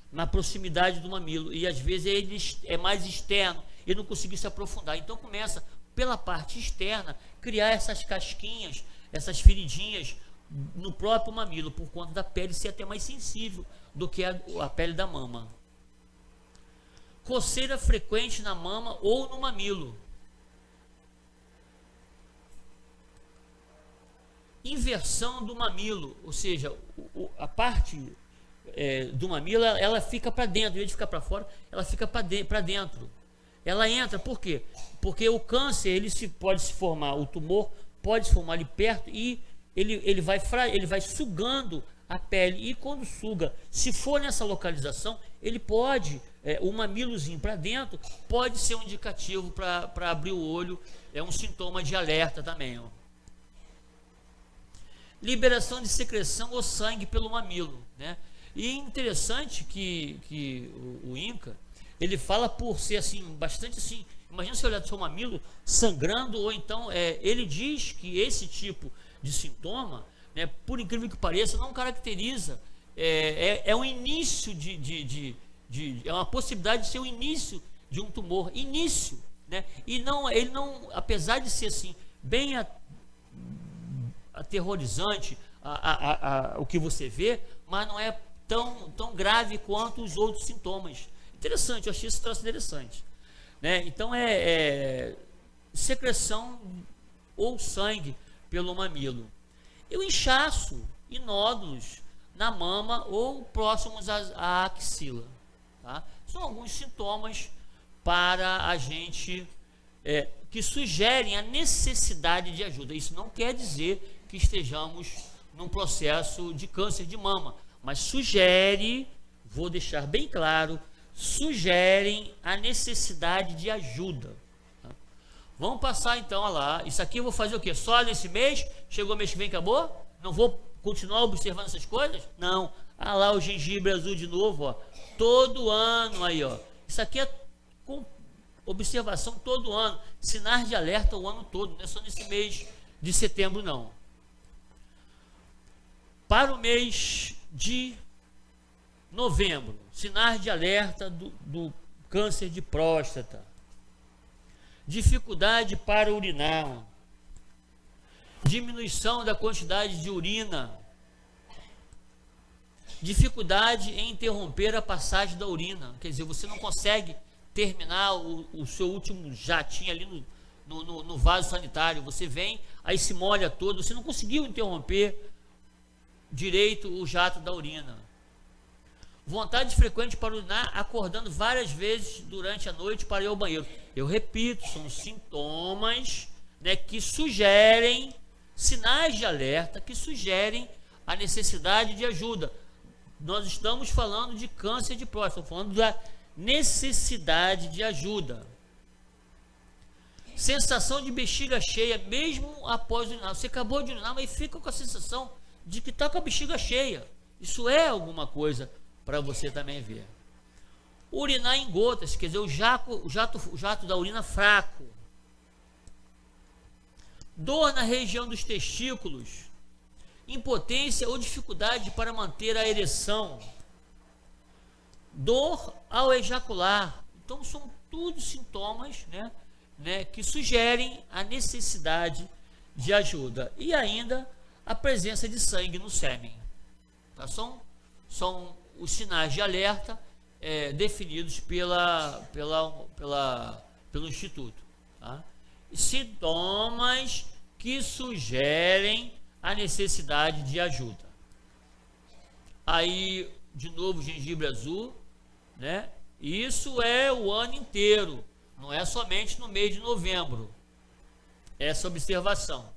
na proximidade do mamilo, e às vezes ele é mais externo, ele não conseguiu se aprofundar, então começa pela parte externa criar essas casquinhas, essas feridinhas no próprio mamilo, por conta da pele ser até mais sensível do que a pele da mama. Coceira frequente na mama ou no mamilo. Inversão do mamilo, ou seja, a parte do mamilo, ela fica para dentro, em vez de ficar para fora, ela fica para dentro. Ela entra, por quê? Porque o câncer, pode se formar, o tumor pode se formar ali perto e ele vai sugando a pele, e quando suga, se for nessa localização, ele pode, o mamilozinho para dentro, pode ser um indicativo para abrir o olho, é um sintoma de alerta também, ó. Liberação de secreção ou sangue pelo mamilo, né? E é interessante que o INCA, ele fala por ser assim, bastante assim, imagina você olhar do seu mamilo sangrando, ou então, ele diz que esse tipo de sintoma, né, por incrível que pareça, não caracteriza, é um início é uma possibilidade de ser o início de um tumor, início, né? E ele não, apesar de ser assim, bem aterrorizante o que você vê, mas não é tão grave quanto os outros sintomas. Interessante, eu achei esse troço interessante, né? Então secreção ou sangue pelo mamilo. E o inchaço e nódulos na mama ou próximos à axila, tá? São alguns sintomas para a gente que sugerem a necessidade de ajuda. Isso não quer dizer que estejamos num processo de câncer de mama, mas sugere, vou deixar bem claro, sugerem a necessidade de ajuda, tá? Vamos passar então lá. Isso aqui eu vou fazer o quê? Só nesse mês? Chegou o mês que vem, acabou? Não vou continuar observando essas coisas? Não. Ah lá, o gengibre azul de novo, ó. Todo ano aí, ó. Isso aqui é com observação todo ano. Sinais de alerta o ano todo, não é só nesse mês de setembro, não. Para o mês de novembro, sinais de alerta do câncer de próstata. Dificuldade para urinar. Diminuição da quantidade de urina. Dificuldade em interromper a passagem da urina. Quer dizer, você não consegue terminar o seu último jatinho ali no vaso sanitário, você vem, aí se molha todo, você não conseguiu interromper direito o jato da urina. Vontade frequente para urinar, acordando várias vezes durante a noite para ir ao banheiro. Eu repito, são sintomas, né, que sugerem, sinais de alerta, que sugerem a necessidade de ajuda. Nós estamos falando de câncer de próstata, estamos falando da necessidade de ajuda. Sensação de bexiga cheia, mesmo após urinar. Você acabou de urinar, mas fica com a sensação de que está com a bexiga cheia. Isso é alguma coisa para você também ver. Urinar em gotas, quer dizer, o jato da urina fraco. Dor na região dos testículos. Impotência ou dificuldade para manter a ereção. Dor ao ejacular. Então são tudo sintomas, né, que sugerem a necessidade de ajuda. E ainda a presença de sangue no sêmen. Tá? São os sinais de alerta definidos pelo Instituto. Tá? Sintomas que sugerem a necessidade de ajuda. Aí, de novo, gengibre azul, né? Isso é o ano inteiro, não é somente no mês de novembro. Essa observação.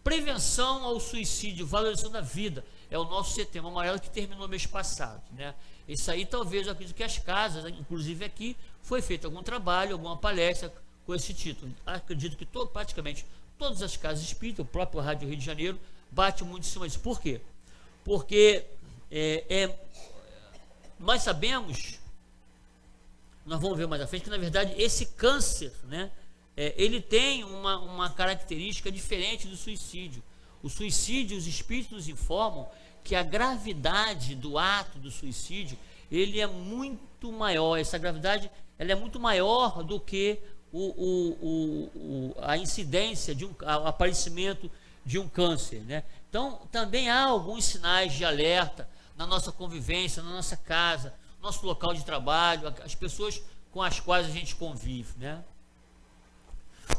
Prevenção ao suicídio, valorização da vida, é o nosso Setembro Amarelo que terminou mês passado, né? Isso aí talvez eu acredito que as casas, inclusive aqui, foi feito algum trabalho, alguma palestra com esse título. Acredito que praticamente todas as casas espíritas, o próprio Rádio Rio de Janeiro, bate muito em cima disso. Por quê? Porque nós sabemos, nós vamos ver mais à frente, que na verdade esse câncer, né, ele tem uma característica diferente do suicídio. O suicídio, os espíritos nos informam que a gravidade do ato do suicídio, ele é muito maior, essa gravidade ela é muito maior do que a incidência de o aparecimento de um câncer, né? Então, também há alguns sinais de alerta na nossa convivência, na nossa casa, no nosso local de trabalho, as pessoas com as quais a gente convive, né?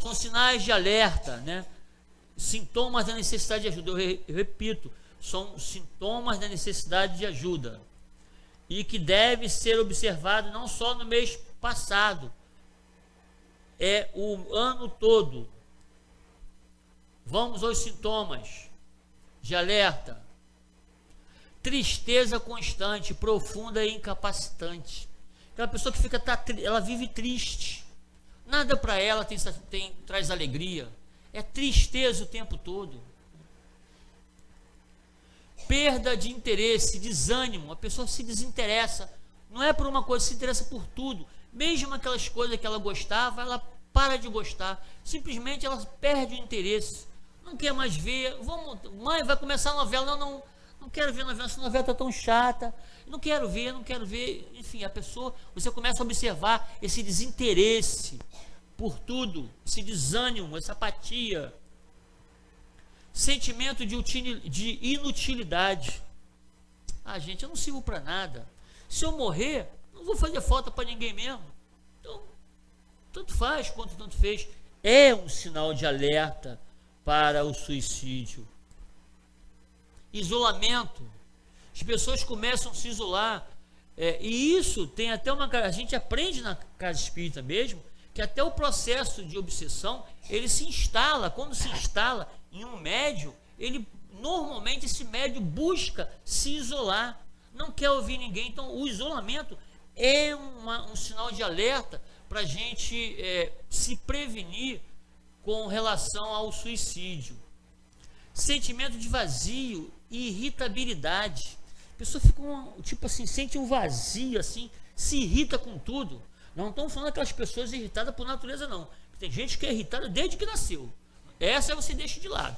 São sinais de alerta, né? Sintomas da necessidade de ajuda. Eu repito, são sintomas da necessidade de ajuda e que deve ser observado não só no mês passado, é o ano todo. Vamos aos sintomas de alerta. Tristeza constante, profunda e incapacitante. Aquela pessoa que ela vive triste. Nada para ela traz alegria. É tristeza o tempo todo. Perda de interesse, desânimo. A pessoa se desinteressa. Não é por uma coisa, se interessa por tudo. Mesmo aquelas coisas que ela gostava, ela para de gostar. Simplesmente ela perde o interesse. Não quer mais ver. Mãe, vai começar a novela. Não quero ver a novela. Essa novela está tão chata. Não quero ver. Enfim, a pessoa, você começa a observar esse desinteresse por tudo, esse desânimo, essa apatia. Sentimento de inutilidade. Gente, eu não sirvo para nada. Se eu morrer, não vou fazer falta para ninguém mesmo. Então, tanto faz quanto tanto fez. É um sinal de alerta para o suicídio. Isolamento. As pessoas começam a se isolar. E isso tem até a gente aprende na casa espírita mesmo, que até o processo de obsessão, ele se instala. Quando se instala em um médium, normalmente esse médium busca se isolar, não quer ouvir ninguém. Então o isolamento é um sinal de alerta para a gente se prevenir com relação ao suicídio. Sentimento de vazio e irritabilidade. A pessoa fica tipo assim, sente um vazio assim, se irrita com tudo. Não estamos falando daquelas pessoas irritadas por natureza, não. Tem gente que é irritada desde que nasceu. Essa você deixa de lado.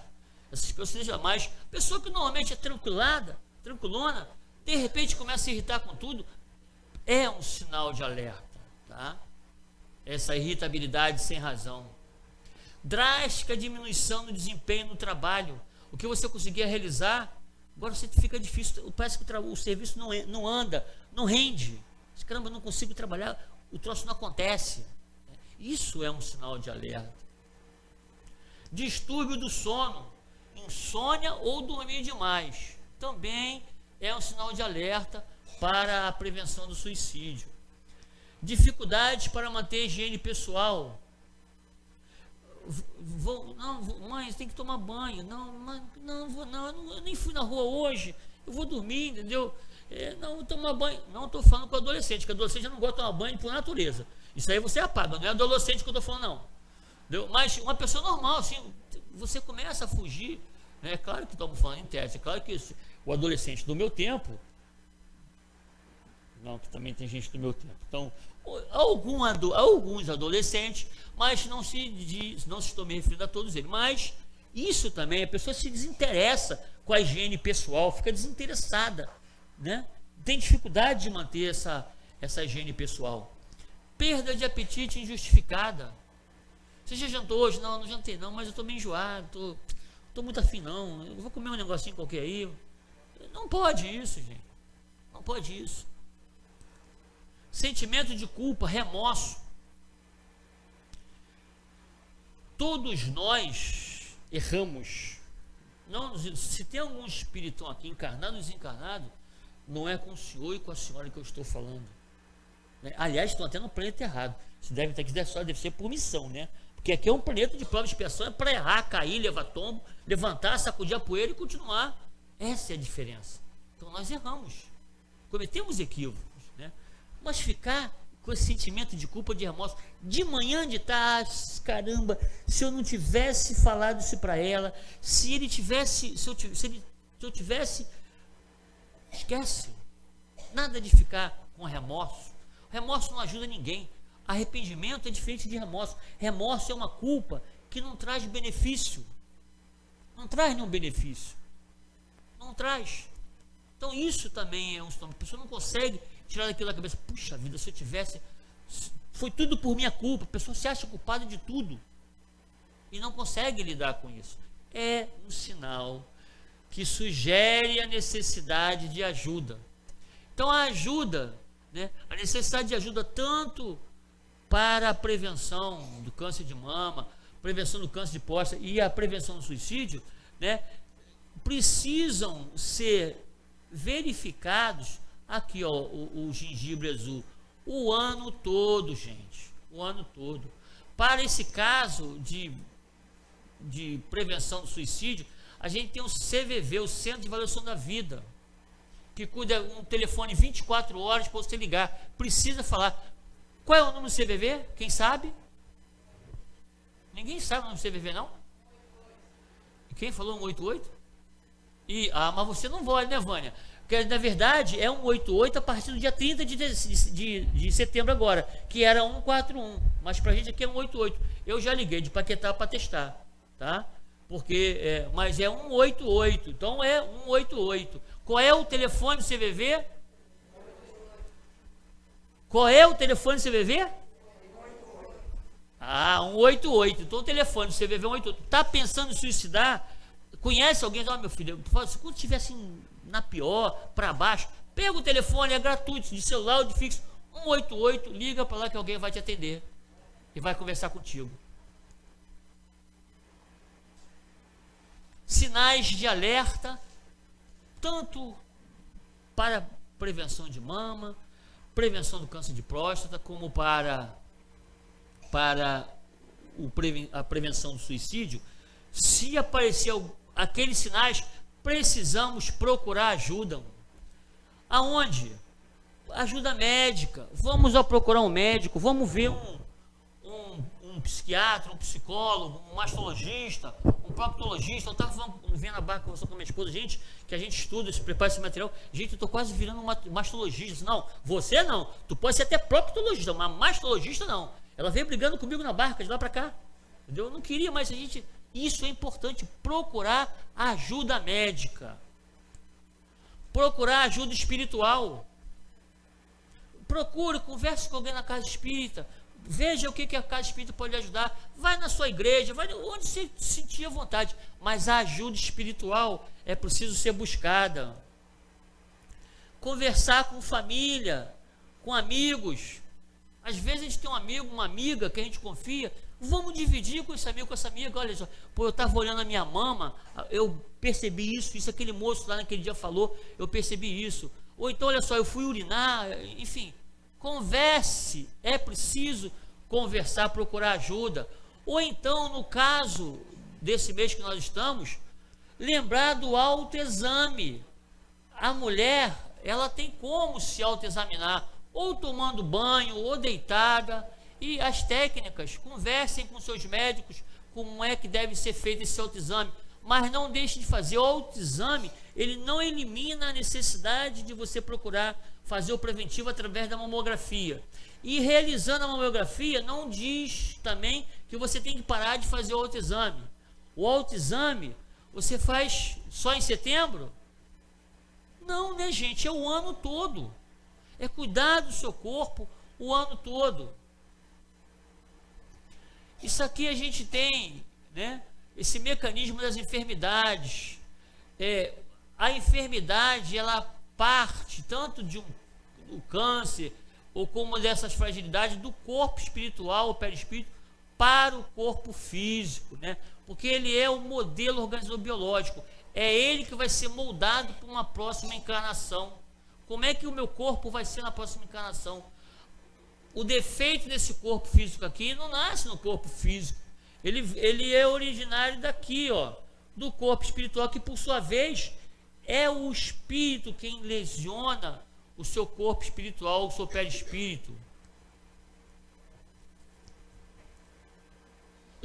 Essas pessoas você deixa de lado. Mas pessoa que normalmente é tranquilona, de repente começa a se irritar com tudo, é um sinal de alerta, tá? Essa irritabilidade sem razão. Drástica diminuição no desempenho no trabalho. O que você conseguia realizar, agora você fica difícil. Parece que o serviço não anda, não rende. Caramba, eu não consigo trabalhar. O troço não acontece. Isso é um sinal de alerta. Distúrbio do sono, insônia ou dormir demais, também é um sinal de alerta para a prevenção do suicídio. Dificuldades para manter a higiene pessoal. Mãe, você tem que tomar banho. Eu nem fui na rua hoje, eu vou dormir, entendeu? Não vou tomar banho. Não estou falando com adolescente, que adolescente não gosta de tomar banho por natureza. Isso aí você apaga, não é adolescente que eu estou falando, não. Entendeu? Mas uma pessoa normal, assim, você começa a fugir. É claro que estamos falando em teste, é claro que o adolescente do meu tempo, não, que também tem gente do meu tempo. Então, alguns adolescentes, mas não estou me referindo a todos eles. Mas isso também, a pessoa se desinteressa com a higiene pessoal, fica desinteressada, né? Tem dificuldade de manter essa higiene pessoal. Perda de apetite injustificada. Você já jantou hoje? Não jantei não, mas eu estou meio enjoado, estou muito afim não, eu vou comer um negocinho qualquer aí. Não pode isso, gente. Não pode isso. Sentimento de culpa, remorso. Todos nós erramos. Não, se tem algum espírito aqui encarnado ou desencarnado, não é com o senhor e com a senhora que eu estou falando. Aliás, estão até no planeta errado. Isso deve ser por missão, né? Porque aqui é um planeta de prova de expiação, é para errar, cair, levar tombo, levantar, sacudir a poeira e continuar. Essa é a diferença. Então nós erramos, cometemos equívocos, né? Mas ficar com esse sentimento de culpa, de remorso, de manhã de tarde, caramba, se eu não tivesse falado isso para ela, se eu tivesse, esquece, nada de ficar com remorso. Remorso não ajuda ninguém. Arrependimento é diferente de remorso. Remorso é uma culpa que não traz benefício. Não traz nenhum benefício. Não traz. Então isso também é um sintoma. A pessoa não consegue tirar daquilo da cabeça. Puxa vida, se eu tivesse... Foi tudo por minha culpa. A pessoa se acha culpada de tudo. E não consegue lidar com isso. É um sinal que sugere a necessidade de ajuda. Então a ajuda, né? A necessidade de ajuda tanto para a prevenção do câncer de mama, prevenção do câncer de próstata e a prevenção do suicídio, né, precisam ser verificados, aqui ó, o gengibre azul, o ano todo, gente, o ano todo. Para esse caso de prevenção do suicídio, a gente tem o CVV, o Centro de Avaliação da Vida, que cuida um telefone 24 horas para você ligar, precisa falar. Qual é o número do CVV? Quem sabe? Ninguém sabe o número do CVV, não? Quem falou 188? Mas você não vai, né, Vânia? Porque, na verdade, é 188 a partir do dia 30 de setembro agora, que era 141. Mas pra gente aqui é 188. Eu já liguei de Paquetá para testar, tá? Porque, mas é 188, então é 188. Qual é o telefone do CVV? Qual é o telefone do CVV? 188. Então o telefone do CVV é 188. Está pensando em suicidar? Conhece alguém? Meu filho, quando estiver assim na pior, para baixo, pega o telefone, é gratuito, de celular ou de fixo, 188, liga para lá que alguém vai te atender e vai conversar contigo. Sinais de alerta, tanto para prevenção de mama, prevenção do câncer de próstata, como para a prevenção do suicídio. Se aparecer aqueles sinais, precisamos procurar ajuda. Aonde? Ajuda médica. Vamos procurar um médico, vamos ver um psiquiatra, um psicólogo, um mastologista, um proctologista. Eu estava vendo a barra conversando com a minha esposa, gente, que a gente estuda, se prepara esse material. Gente, eu estou quase virando um mastologista. Não, você não. Tu pode ser até proctologista, mas mastologista não. Ela veio brigando comigo na barca de lá para cá. Entendeu? Eu não queria, mas a gente... Isso é importante, procurar ajuda médica. Procurar ajuda espiritual. Procure, converse com alguém na casa espírita. Veja o que a casa espírita pode ajudar. Vai na sua igreja, vai onde você sentir a vontade. Mas a ajuda espiritual é preciso ser buscada. Conversar com família, com amigos. Às vezes a gente tem um amigo, uma amiga que a gente confia, vamos dividir com esse amigo, com essa amiga. Olha só, pô, eu estava olhando a minha mama, eu percebi isso aquele moço lá naquele dia falou, eu percebi isso. Ou então, olha só, eu fui urinar, enfim, converse, é preciso conversar, procurar ajuda. Ou então, no caso desse mês que nós estamos, lembrar do autoexame. A mulher, ela tem como se autoexaminar, ou tomando banho, ou deitada, e as técnicas, conversem com seus médicos, como é que deve ser feito esse autoexame, mas não deixe de fazer. O autoexame, ele não elimina a necessidade de você procurar fazer o preventivo através da mamografia, e realizando a mamografia, não diz também que você tem que parar de fazer o autoexame. O autoexame, você faz só em setembro? Não, né, gente, é o ano todo. É cuidar do seu corpo o ano todo. Isso aqui a gente tem, né, esse mecanismo das enfermidades. A enfermidade, ela parte tanto de um câncer, ou como dessas fragilidades do corpo espiritual, ou perispírito, para o corpo físico, né? Porque ele é o modelo organizador biológico. É ele que vai ser moldado para uma próxima encarnação. Como é que o meu corpo vai ser na próxima encarnação? O defeito desse corpo físico aqui não nasce no corpo físico. Ele é originário daqui, ó, do corpo espiritual, que por sua vez é o espírito quem lesiona o seu corpo espiritual, o seu perispírito.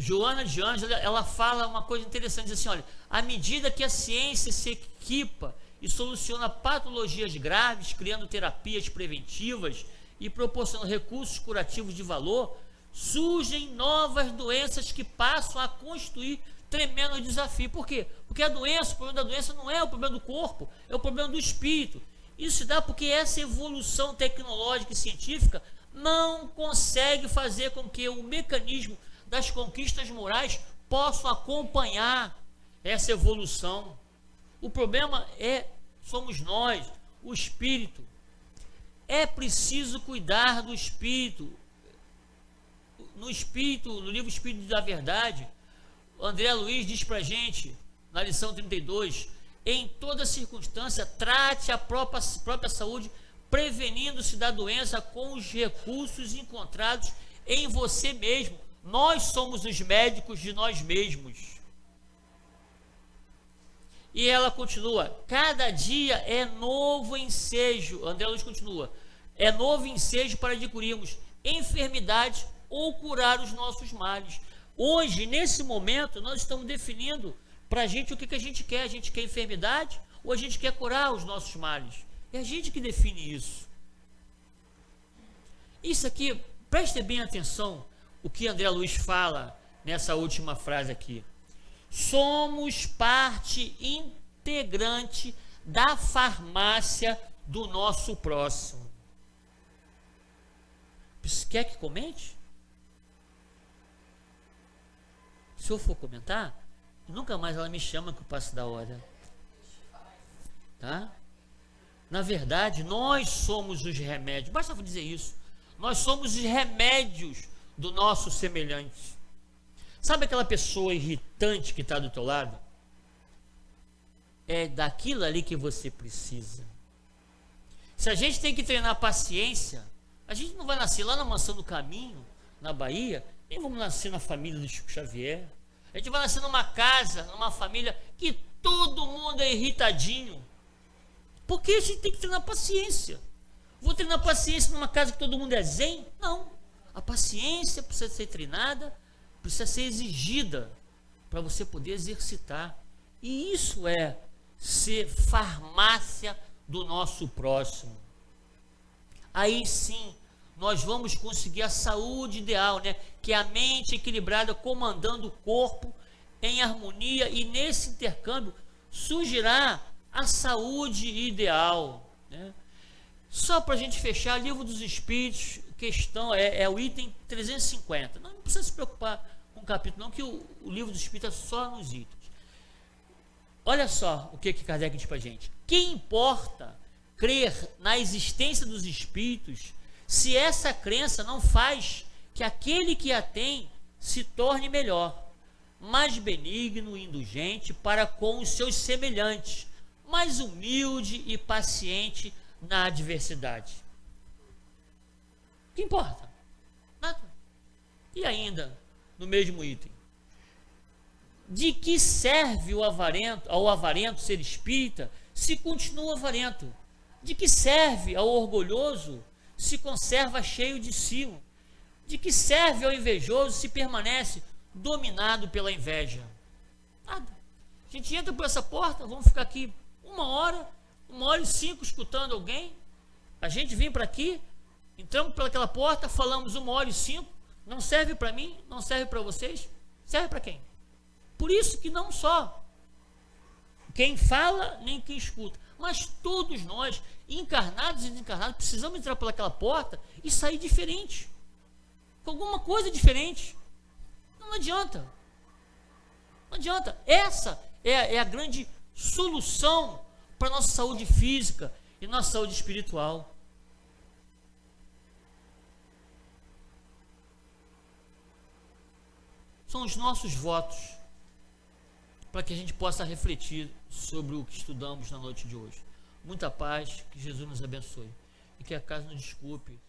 Joana de Ângela, ela fala uma coisa interessante, diz assim, olha, à medida que a ciência se equipa e soluciona patologias graves, criando terapias preventivas e proporcionando recursos curativos de valor, surgem novas doenças que passam a constituir tremendo desafio. Por quê? Porque o problema da doença não é o problema do corpo, é o problema do espírito. Isso se dá porque essa evolução tecnológica e científica não consegue fazer com que o mecanismo das conquistas morais possam acompanhar essa evolução. O problema somos nós, o espírito. É preciso cuidar do espírito. No livro Espírito da Verdade, André Luiz diz pra gente, na lição 32, em toda circunstância, trate a própria saúde, prevenindo-se da doença com os recursos encontrados em você mesmo. Nós somos os médicos de nós mesmos. E ela continua, cada dia é novo ensejo, André Luiz continua, é novo ensejo para adquirirmos enfermidades ou curar os nossos males. Hoje, nesse momento, nós estamos definindo para a gente o que a gente quer. A gente quer enfermidade ou a gente quer curar os nossos males? É a gente que define isso. Isso aqui, preste bem atenção o que André Luiz fala nessa última frase aqui. Somos parte integrante da farmácia do nosso próximo. Quer que comente? Se eu for comentar, nunca mais ela me chama que eu passo da hora. Tá? Na verdade, nós somos os remédios. Basta dizer isso. Nós somos os remédios do nosso semelhante. Sabe aquela pessoa irritante que está do teu lado? É daquilo ali que você precisa. Se a gente tem que treinar paciência, a gente não vai nascer lá na Mansão do Caminho, na Bahia, nem vamos nascer na família do Chico Xavier. A gente vai nascer numa casa, numa família que todo mundo é irritadinho. Porque a gente tem que treinar paciência. Vou treinar paciência numa casa que todo mundo é zen? Não. A paciência precisa ser treinada, precisa ser exigida para você poder exercitar. E isso é ser farmácia do nosso próximo. Aí sim, nós vamos conseguir a saúde ideal, né? Que é a mente equilibrada comandando o corpo em harmonia, e nesse intercâmbio surgirá a saúde ideal, né? Só para a gente fechar, Livro dos Espíritos, questão é o item 350. Não precisa se preocupar com o capítulo não, que o Livro dos Espíritos é só nos itens. Olha só o que Kardec diz para a gente. Quem importa crer na existência dos espíritos se essa crença não faz que aquele que a tem se torne melhor, mais benigno e indulgente para com os seus semelhantes, mais humilde e paciente na adversidade. O que importa? Nada. E ainda, no mesmo item, de que serve ao avarento ser espírita se continua avarento? De que serve ao orgulhoso se conserva cheio de si? De que serve ao invejoso se permanece dominado pela inveja? Nada. A gente entra por essa porta, vamos ficar aqui 1h e 5 escutando alguém. A gente vem para aqui, entramos pelaquela porta, falamos 1h e 5, não serve para mim, não serve para vocês, serve para quem? Por isso que não só quem fala, nem quem escuta, mas todos nós, encarnados e desencarnados, precisamos entrar pelaquela porta e sair diferente, com alguma coisa diferente. Não adianta. Não adianta. Essa é a grande solução para a nossa saúde física e nossa saúde espiritual. São os nossos votos para que a gente possa refletir sobre o que estudamos na noite de hoje. Muita paz, que Jesus nos abençoe. E que a casa nos desculpe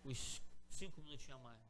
os 5 minutinhos a mais.